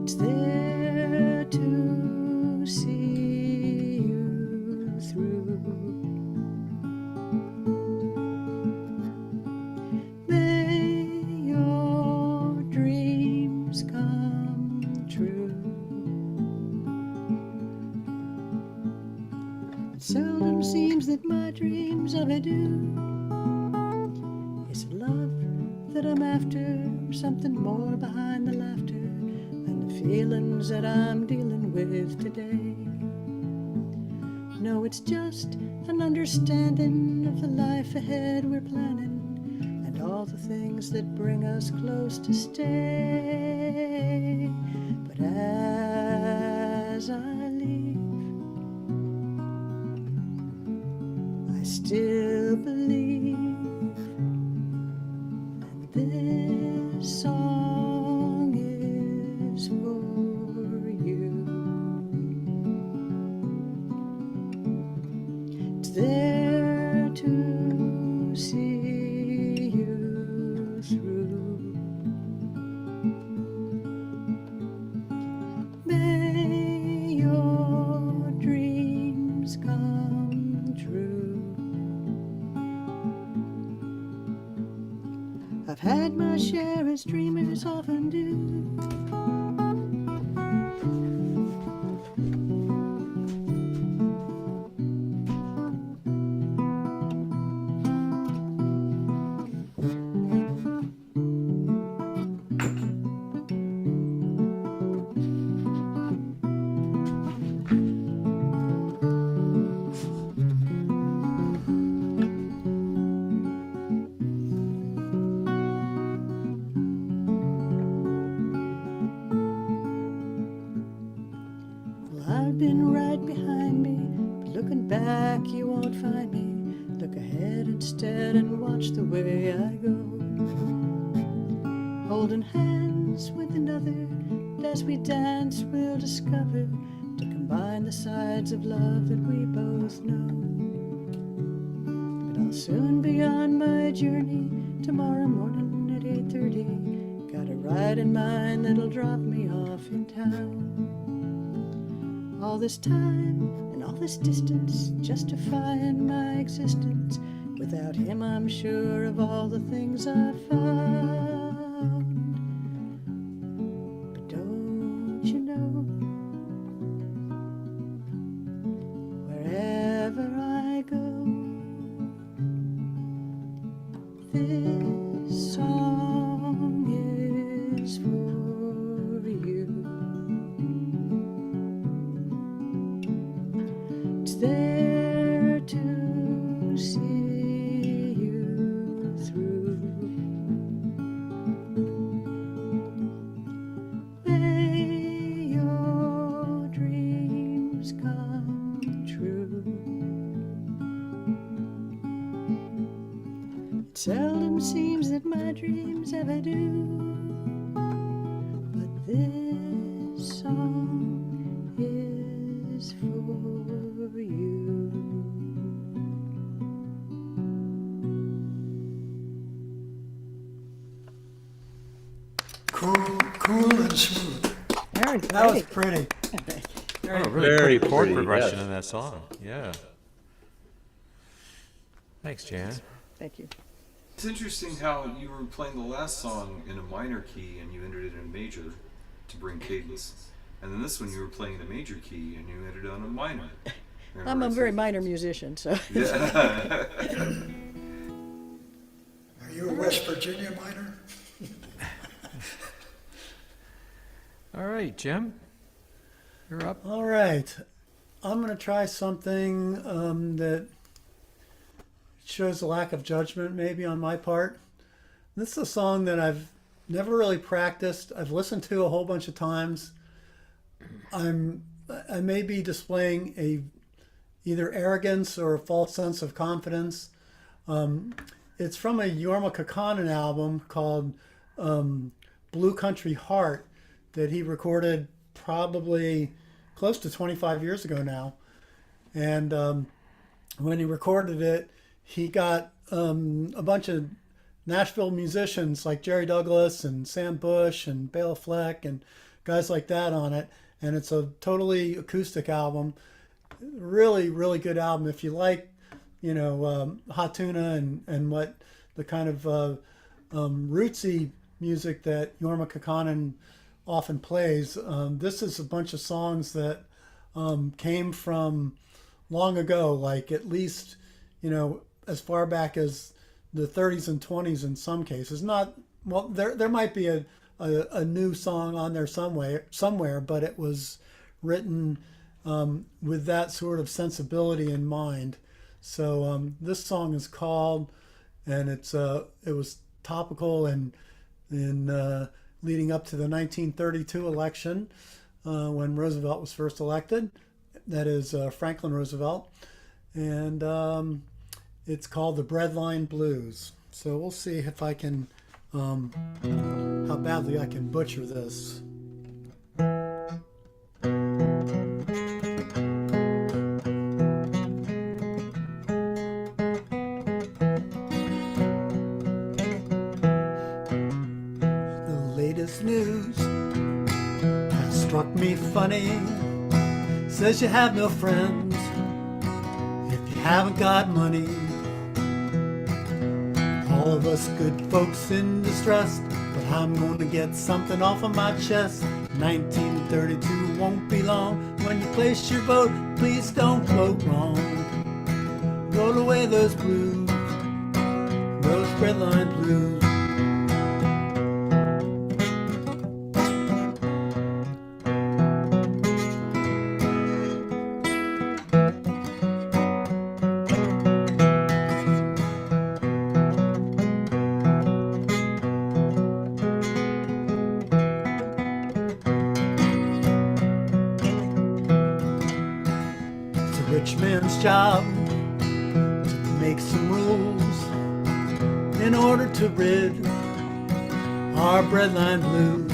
It's there to see you through. May your dreams come true. It seldom seems that my dreams ever do. It's love that I'm after, something more behind the laughter and the feelings that I'm dealing with today. No, it's just an understanding of the life ahead we're planning and all the things that bring us close to stay. But as I leave, I still believe that this song is for you. It's there to see you through. May your dreams come true. I've had my share as dreamers often do. Well, I've been right behind me, but looking back you won't find me. Look ahead instead and watch the way I go. Holding hands with another, and as we dance we'll discover to combine the sides of love that we both know. But I'll soon be on my journey tomorrow morning at 8:30. Got a ride in mind that'll drop me off in town. All this time and all this distance justifying my existence. Without him I'm sure of all the things I've found. But don't you know, wherever I go, this song is for you. It's there to see you through. May your dreams come true. It seldom seems that my dreams ever do, but this song is for you. Cool and smooth. Very That was pretty. pretty. Oh, really Very pretty chord pretty, progression yes. in that song. Yeah. Thanks, Jan. Thank you. It's interesting how you were playing the last song in a minor key and you entered it in a major to bring cadence. And then this one you were playing in a major key and you entered on a minor. I'm a very minor musician, so. Yeah. Are you a West Virginia minor? All right, Jim, you're up. All right. I'm going to try something that shows a lack of judgment maybe on my part. This is a song that I've never really practiced. I've listened to a whole bunch of times. I may be displaying either arrogance or a false sense of confidence. It's from a Jorma Kaukonen album called Blue Country Heart that he recorded probably close to 25 years ago now. And when he recorded it, he got a bunch of Nashville musicians like Jerry Douglas and Sam Bush and Bela Fleck and guys like that on it. And it's a totally acoustic album. Really, really good album. If you like, Hot Tuna and what the kind of rootsy music that Jorma Kaukonen often plays, this is a bunch of songs that came from long ago, like at least, as far back as the 30s and 20s in some cases. There might be a new song on there somewhere, but it was written with that sort of sensibility in mind. So this song is called, and it was topical in leading up to the 1932 election when Roosevelt was first elected. That is Franklin Roosevelt, and it's called the Breadline Blues. So we'll see if I can, how badly I can butcher this. The latest news has struck me funny. Says you have no friends if you haven't got money. All of us good folks in distress, but I'm going to get something off of my chest. 1932 won't be long. When you place your vote, please don't vote wrong. Roll away those blues, those breadline blues. Rich man's job to make some rules in order to rid our breadline blues.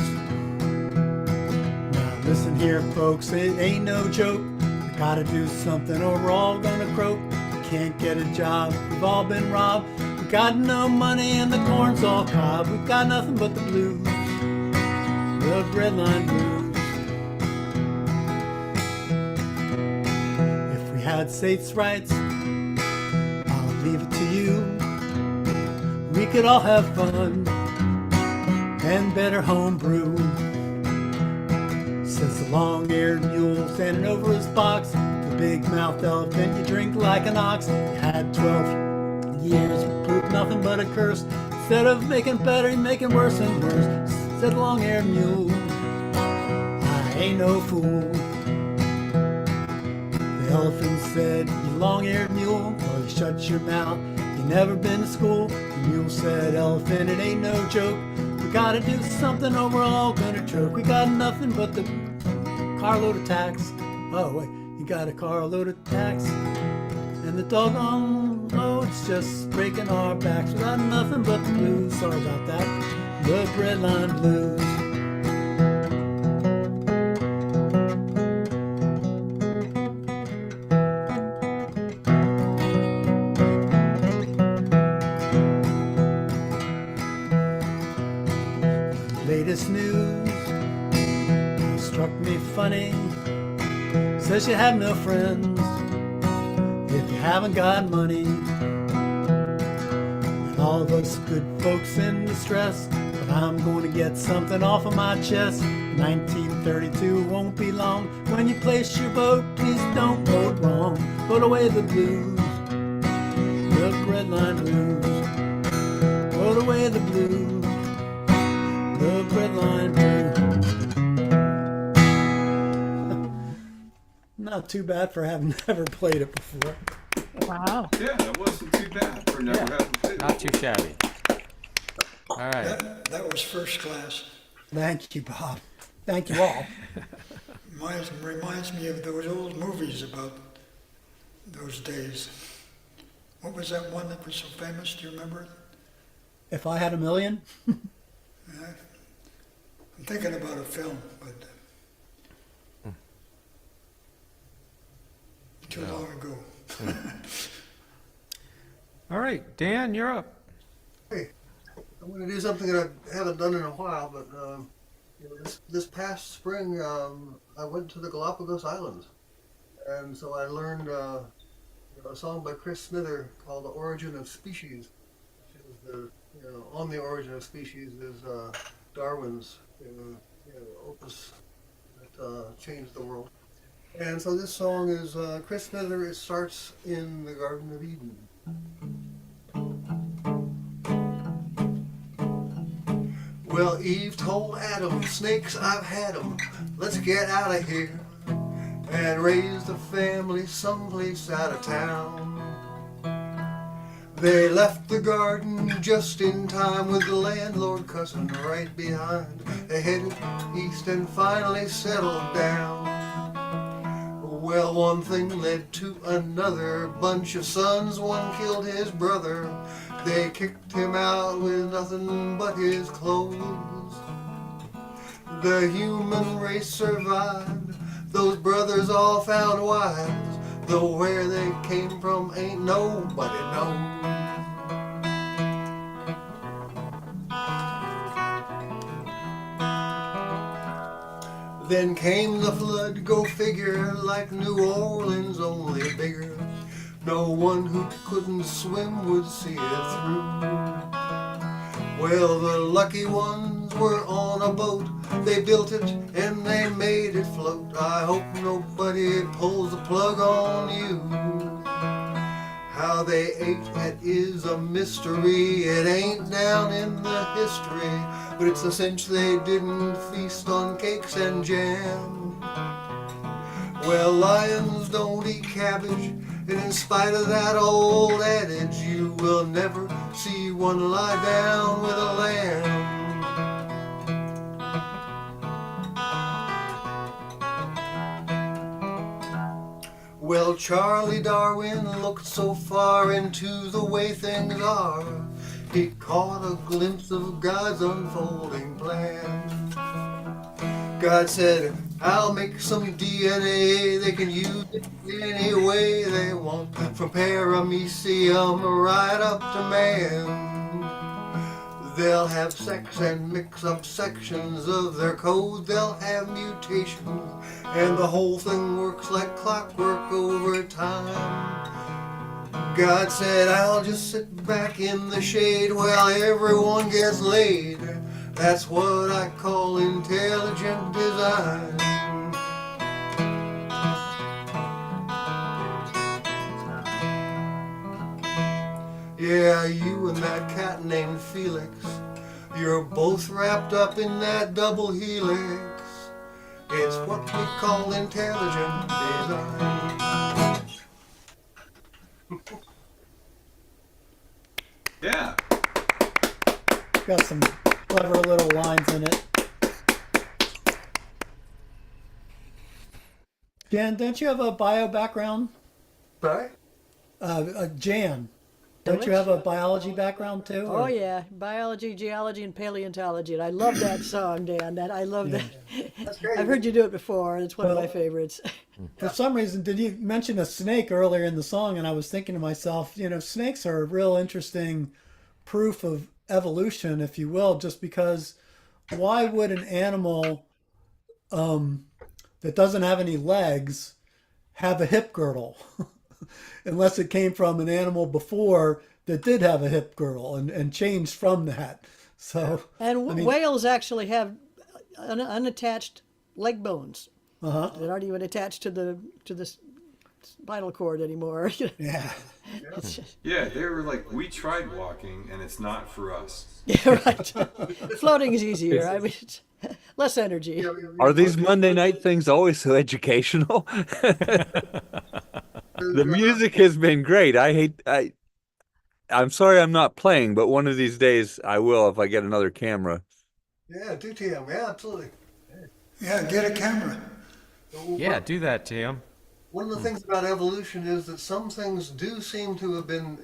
Now listen here folks, it ain't no joke. We gotta do something or we're all gonna croak. We can't get a job, we've all been robbed. We got no money and the corn's all cob. We got nothing but the blues, the breadline blues. Had states' rights, I'll leave it to you. We could all have fun and better home brew. Says the long-eared mule standing over his box. The big-mouthed elephant, you drink like an ox. You had 12 years, poop nothing but a curse. Instead of making better, you're making worse and worse. Said the long-eared mule, I ain't no fool. The elephant said, you long-eared mule, well you shut your mouth, you never been to school. The mule said, elephant, it ain't no joke. We gotta do something or we're all gonna choke. We got nothing but the carload of tax. Oh wait, you got a carload of tax. And the doggone, oh it's just breaking our backs. We got nothing but the blues, sorry about that. The breadline blues. Latest news struck me funny. Says you have no friends if you haven't got money. of us good folks in distress, but I'm going to get something off of my chest. 1932 won't be long. When you place your vote, please don't vote wrong. Put away the blues, the red line blues. Put away the blues, the red line blues. Not too bad for having never played it before. Wow. Yeah, that wasn't too bad for never having played it. Not too shabby. All right. That was first class. Thank you, Bob. Thank you all. Reminds me of those old movies about those days. What was that one that was so famous? Do you remember it? If I Had a Million? I'm thinking about a film, but too long ago. All right, Dan, you're up. Hey, I'm going to do something that I haven't done in a while, but this past spring I went to the Galapagos Islands, and so I learned a song by Chris Smither called "The Origin of Species," which is on the origin of species is Darwin's opus that changed the world. And so this song is Chris Smither. It starts in the Garden of Eden. Well, Eve told Adam, snakes, I've had 'em. Let's get out of here and raise the family someplace out of town. They left the garden just in time with the landlord cussing right behind. They headed east and finally settled down. Well, one thing led to another. Bunch of sons, one killed his brother. They kicked him out with nothing but his clothes. The human race survived. Those brothers all found wives, though where they came from ain't nobody knows. Then came the flood, go figure, like New Orleans, only bigger. No one who couldn't swim would see it through. Well, the lucky ones were on a boat. They built it and they made it float. I hope nobody pulls the plug on you. How they ate it is a mystery. It ain't down in the history, but it's a cinch they didn't feast on cakes and jam. Well, lions don't eat cabbage, and in spite of that old adage, you will never see one lie down with a lamb. Well, Charlie Darwin looked so far into the way things are, he caught a glimpse of God's unfolding plan. God said, I'll make some DNA, they can use it any way they want, from paramecium right up to man. They'll have sex and mix up sections of their code, they'll have mutations, and the whole thing works like clockwork over time. God said, I'll just sit back in the shade while everyone gets laid. That's what I call intelligent design. Yeah, you and that cat named Felix, you're both wrapped up in that double helix. It's what we call intelligent design. Yeah. Got some clever little lines in it. Jan, don't you have a bio background? Sorry? Jan, don't you have a biology background too? Oh or- yeah, biology, geology, and paleontology. And I love that song, Dan. I love that. That's great. I've heard you do it before. It's one of my Well- favorites. For some reason, did you mention a snake earlier in the song? And I was thinking to myself, snakes are a real interesting proof of evolution, if you will, just because why would an animal that doesn't have any legs have a hip girdle? unless it came from an animal before that did have a hip girdle and changed from that. So, And I mean- whales actually have unattached leg bones uh-huh. that aren't even attached to the spinal cord anymore. Yeah. It's just- Yeah, they were like, we tried walking, and it's not for us. yeah, right. Floating is easier. I mean, it's less energy. Are these Monday night things always so educational? The music has been great. I'm sorry I'm not playing, but one of these days I will if I get another camera. Yeah, do TM. Yeah, absolutely. Yeah, get a camera. Yeah, do that, Tim. One of the things about evolution is that some things do seem to have been,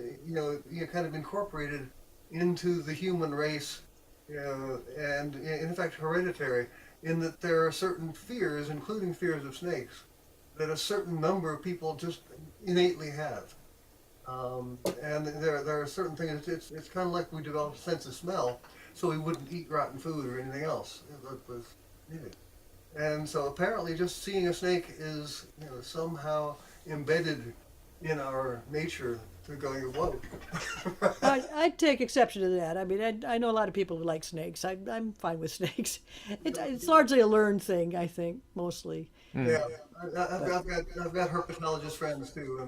kind of incorporated into the human race, and in fact hereditary, in that there are certain fears, including fears of snakes, that a certain number of people just innately have. And there are certain things, it's kind of like we developed a sense of smell, so we wouldn't eat rotten food or anything else that was needed. And so apparently just seeing a snake is, somehow embedded in our nature to going, whoa. I take exception to that. I mean, I know a lot of people who like snakes. I'm fine with snakes. It's largely a learned thing, I think, mostly. Yeah, I've got herpetologist friends too,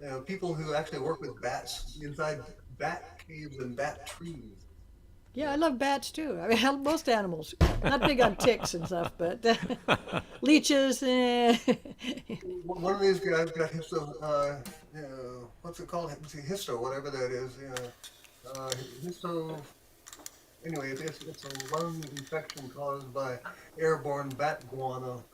and people who actually work with bats inside bat caves and bat trees. Yeah, I love bats too. I mean, most animals. Not big on ticks and stuff, but leeches. One of these guys got what's it called? Histo, whatever that is. Histo. Anyway, it's a lung infection caused by airborne bat guano.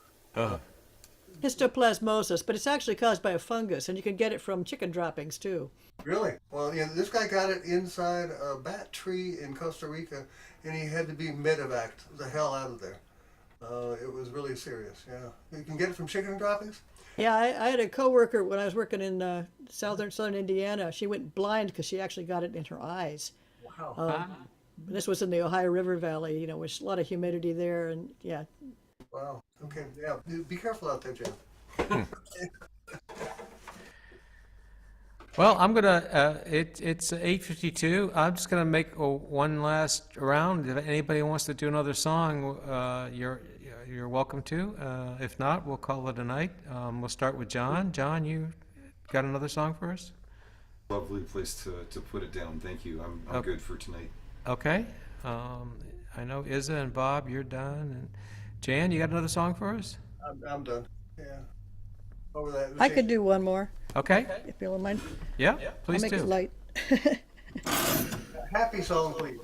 Histoplasmosis, but it's actually caused by a fungus, and you can get it from chicken droppings too. Really? Well, this guy got it inside a bat tree in Costa Rica, and he had to be medevaced the hell out of there. It was really serious. Yeah, you can get it from chicken droppings. Yeah, I had a coworker when I was working in southern Indiana. She went blind because she actually got it in her eyes. Wow. This was in the Ohio River Valley. There's a lot of humidity there, and yeah. Wow. Okay. Yeah. Be careful out there, Jim. Well, I'm gonna. It's 8:52. I'm just gonna make one last round. If anybody wants to do another song, you're welcome to. If not, we'll call it a night. We'll start with John. John, you got another song for us? Lovely place to put it down. Thank you. I'm Okay. good for tonight. Okay. I know Izza and Bob, you're done. And Jan, you got another song for us? I'm done. Yeah. Over that. I could do one more, Okay. if you don't mind. Yeah, I'll please make it do. light. Happy song, please.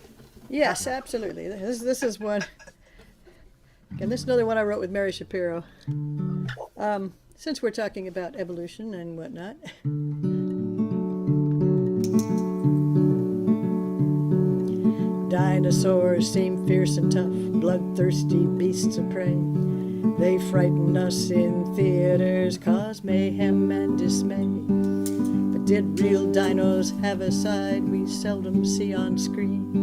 Yes, absolutely. This is one. And this is another one I wrote with Mary Shapiro. Since we're talking about evolution and whatnot. Dinosaurs seem fierce and tough, bloodthirsty beasts of prey. They frighten us in theaters, cause mayhem and dismay. But did real dinos have a side we seldom see on screen?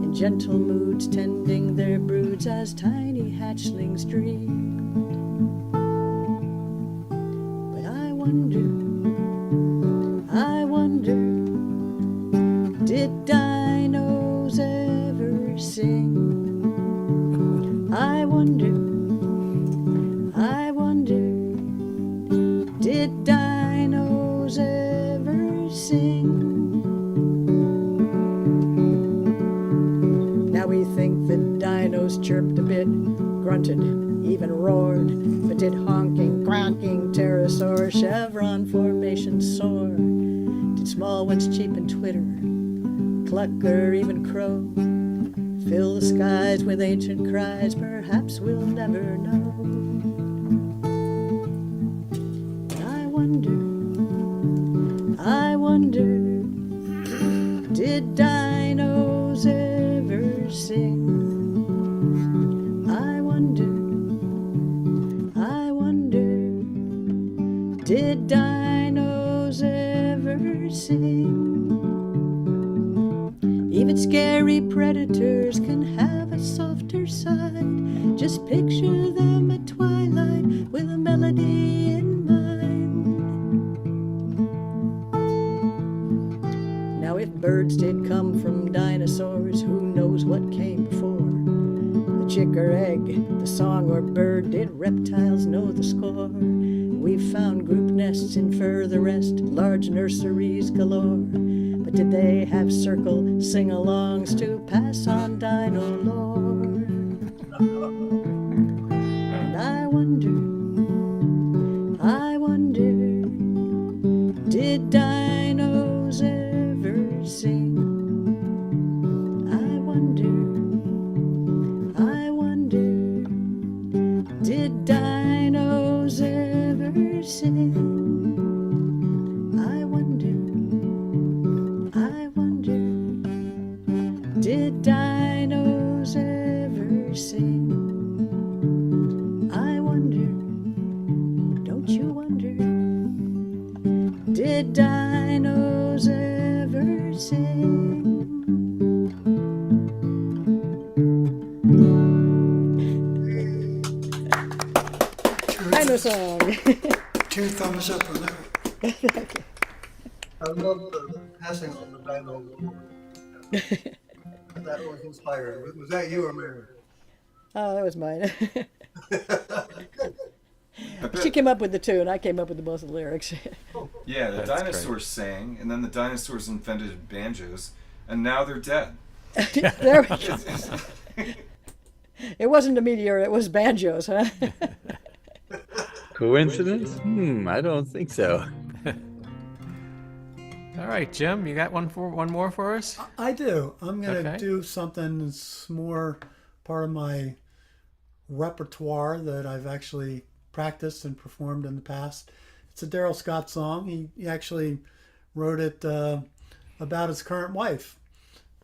In gentle moods tending their broods as tiny hatchlings dream. But I wonder, did dinos ever sing? I wonder, did dinos ever sing? Now we think that dinos chirped a bit, grunted, even roared, but did honking, cronking pterosaur chevron formation soar? Did small ones cheep and twitter, cluck or even crow? Fill the skies with ancient cries, perhaps we'll never know. But I wonder, did dinos ever sing? I wonder, did dinos ever sing? Even scary predators can have a softer side. Just picture them at twilight with a melody in mind. Now, if birds did come from dinosaurs, who knows what came before? The chick or egg, the song or bird, did reptiles know the score? We've found group nests in further rest, large nurseries galore. But did they have circle sing-alongs to pass on dino lore? And I wonder, did dinos ever sing? I wonder, did dinos ever sing? I wonder, did dinos ever sing? I wonder, don't you wonder, did dinos ever sing? Dino song. 2 thumbs up on that. I love the passing on the dino. That was inspired. Was that you or Mary? Oh, that was mine. She came up with the tune. I came up with most of the lyrics. Yeah, the That's dinosaurs sang, and then the dinosaurs invented banjos, and now they're dead. There we go. It wasn't a meteor. It was banjos, huh? Coincidence? I don't think so. All right, Jim, you got one more for us? I do. I'm going to Okay. do something that's more part of my repertoire that I've actually practiced and performed in the past. It's a Daryl Scott song. He actually wrote it about his current wife.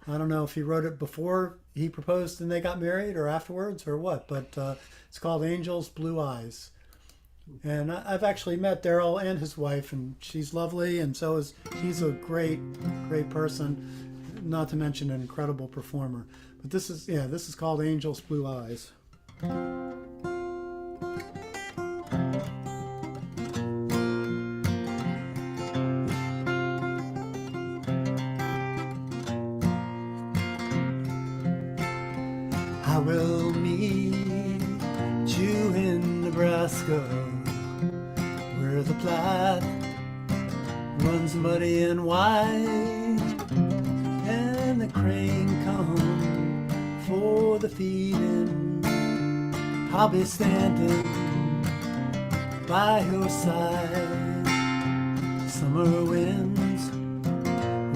I don't know if he wrote it before he proposed and they got married or afterwards or what, but it's called Angel's Blue Eyes. And I've actually met Daryl and his wife, and she's lovely, and so is he's a great person, not to mention an incredible performer. But this is called Angel's Blue Eyes. I will meet you in Nebraska, where the Platte runs muddy and wide, and the crane come for the feeding. I'll be standing by your side. Summer winds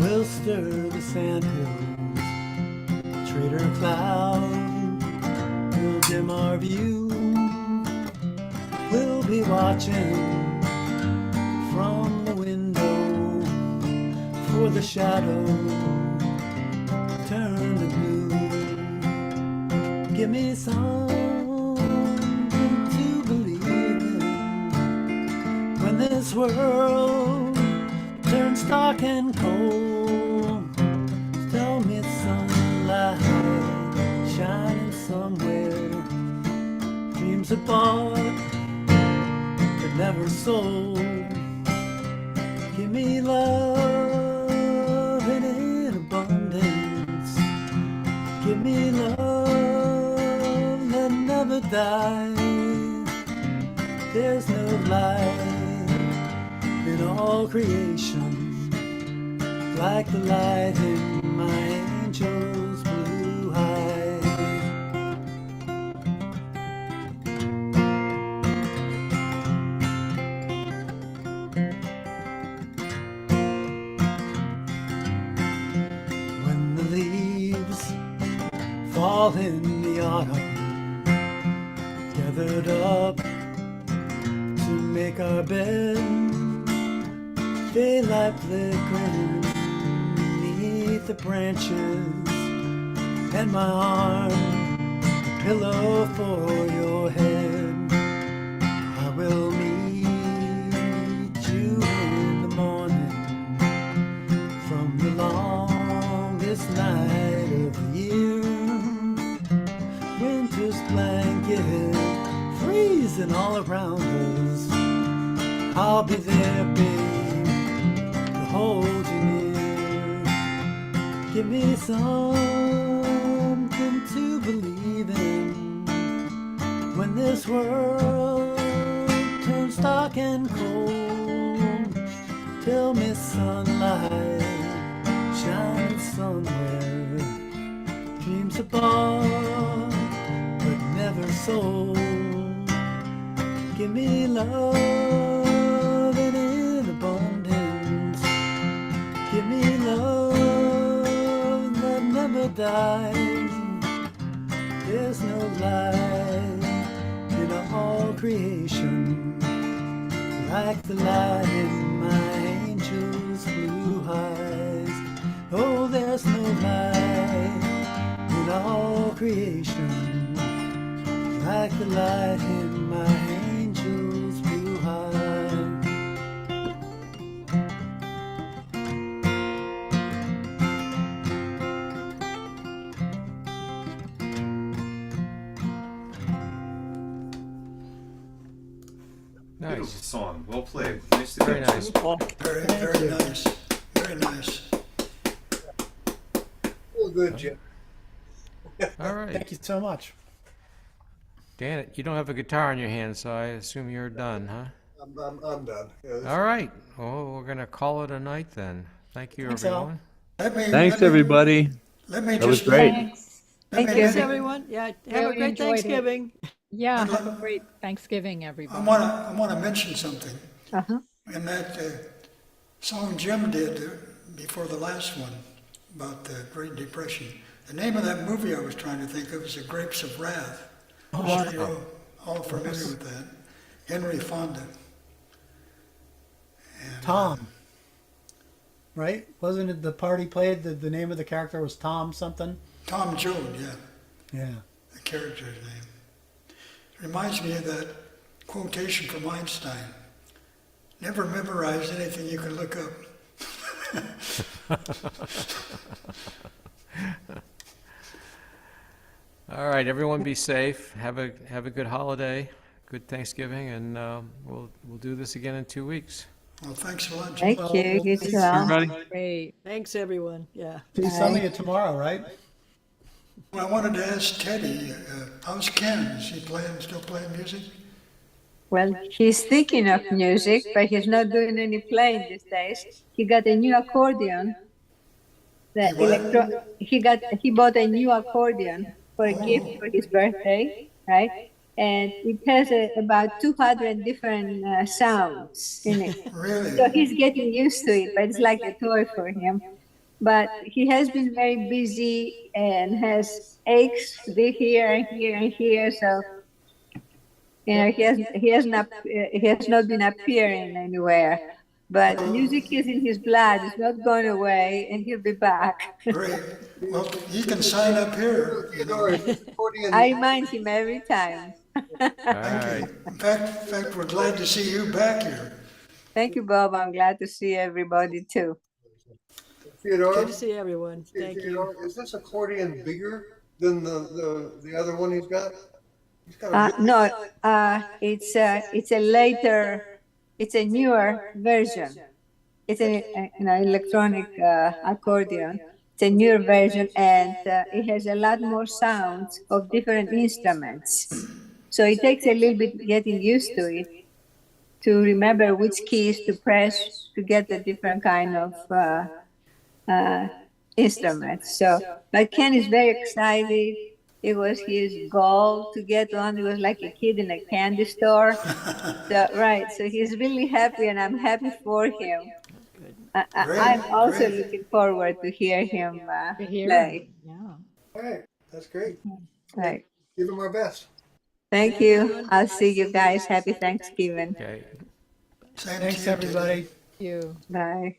will stir the sandhills. Trader cloud will dim our view. We'll be watching from the window for the shadow turn to blue. Give me something to believe in when this world turns dark and cold. Tell me it's sunlight shining somewhere. Dreams are bought but never sold. Give me love in abundance. Give me love that never dies. There's no light in all creation like the light in my angel's blue eyes. When the leaves fall in the autumn, gathered up to make our bed, daylight flickering beneath the branches, and my arm a pillow for your head. I will meet you in the morning from the longest night of the year. Winter's blanket freezing all around us. I'll be there, babe, to hold you near. Give me something to believe in when this world turns dark and cold. Tell me sunlight shining somewhere, dreams apart but never sold. Give me love and in abundance. Give me love that never dies. There's no light in all creation like the light in my angel's blue eyes. Oh, there's no light in all creation like the light in my angel's blue eyes. Beautiful Nice. song. Well played. Nice to Very meet you. nice. Very, very nice. Very nice. Feel good, Jim. All right. Thank you so much. Dan, you don't have a guitar in your hand, so I assume you're done, huh? I'm done. Yeah, this- All right. Well, we're going to call it a night then. Thank you, Thanks, Al. everyone. Thanks, everybody. Let me That was just great. Thanks. Let me- Thank you. Thanks, everyone. Yeah, have a Really great enjoyed it. Thanksgiving. Yeah, have a great Thanksgiving, I everybody. want to mention something. Uh-huh. In that song Jim did before the last one about the Great Depression, the name of that movie I was trying to think of is The Grapes of Wrath. I'm sure you're all familiar with that. Henry Fonda. And, Tom. Right? Wasn't it the part he played? The name of the character was Tom something? Tom Joad, yeah, Yeah. the character's name. It reminds me of that quotation from Einstein. Never memorize anything you can look up. All right, everyone be safe. Have a good holiday, good Thanksgiving, and we'll do this again in 2 weeks. Well, thanks a lot, Jim. Thank you. You too, Al. Everybody. Great. Thanks, everyone. Yeah. See some of you tomorrow, right? Well, I wanted to ask Teddy, how's Ken? Is he still playing music? Well, he's thinking of music, but he's not doing any playing these days. He got a new accordion. The he bought a new accordion for a gift for his birthday, right? And it has about 200 different sounds in it. Really? So he's getting used to it, but it's like a toy for him. But he has been very busy and has aches here and here and here. So, you know, he has not been appearing anywhere. But music is in his blood. It's not going away, and he'll be back. Great. Well, he can sign up here. Theodore, is this accordion- I remind him every time. All right. In fact, we're glad to see you back here. Thank you, Bob. I'm glad to see everybody too. Theodore, Good to see everyone. Thank you. Theodore, is this accordion bigger than the other one he's got? He's got a No, it's a newer version. It's an electronic accordion. It's a newer version, and it has a lot more sounds of different instruments. So it takes a little bit getting used to it, to remember which keys to press to get the different kind of instruments. So, but Ken is very excited. It was his goal to get one. He was like a kid in a candy store. So, right. So he's really happy, and I'm happy for him. I'm also looking forward to hear him play. Yeah. All right, that's great. Right. Give him our best. Thank you. I'll see you guys. Happy Thanksgiving. Okay. Same to Thanks, you, everybody. You. Bye.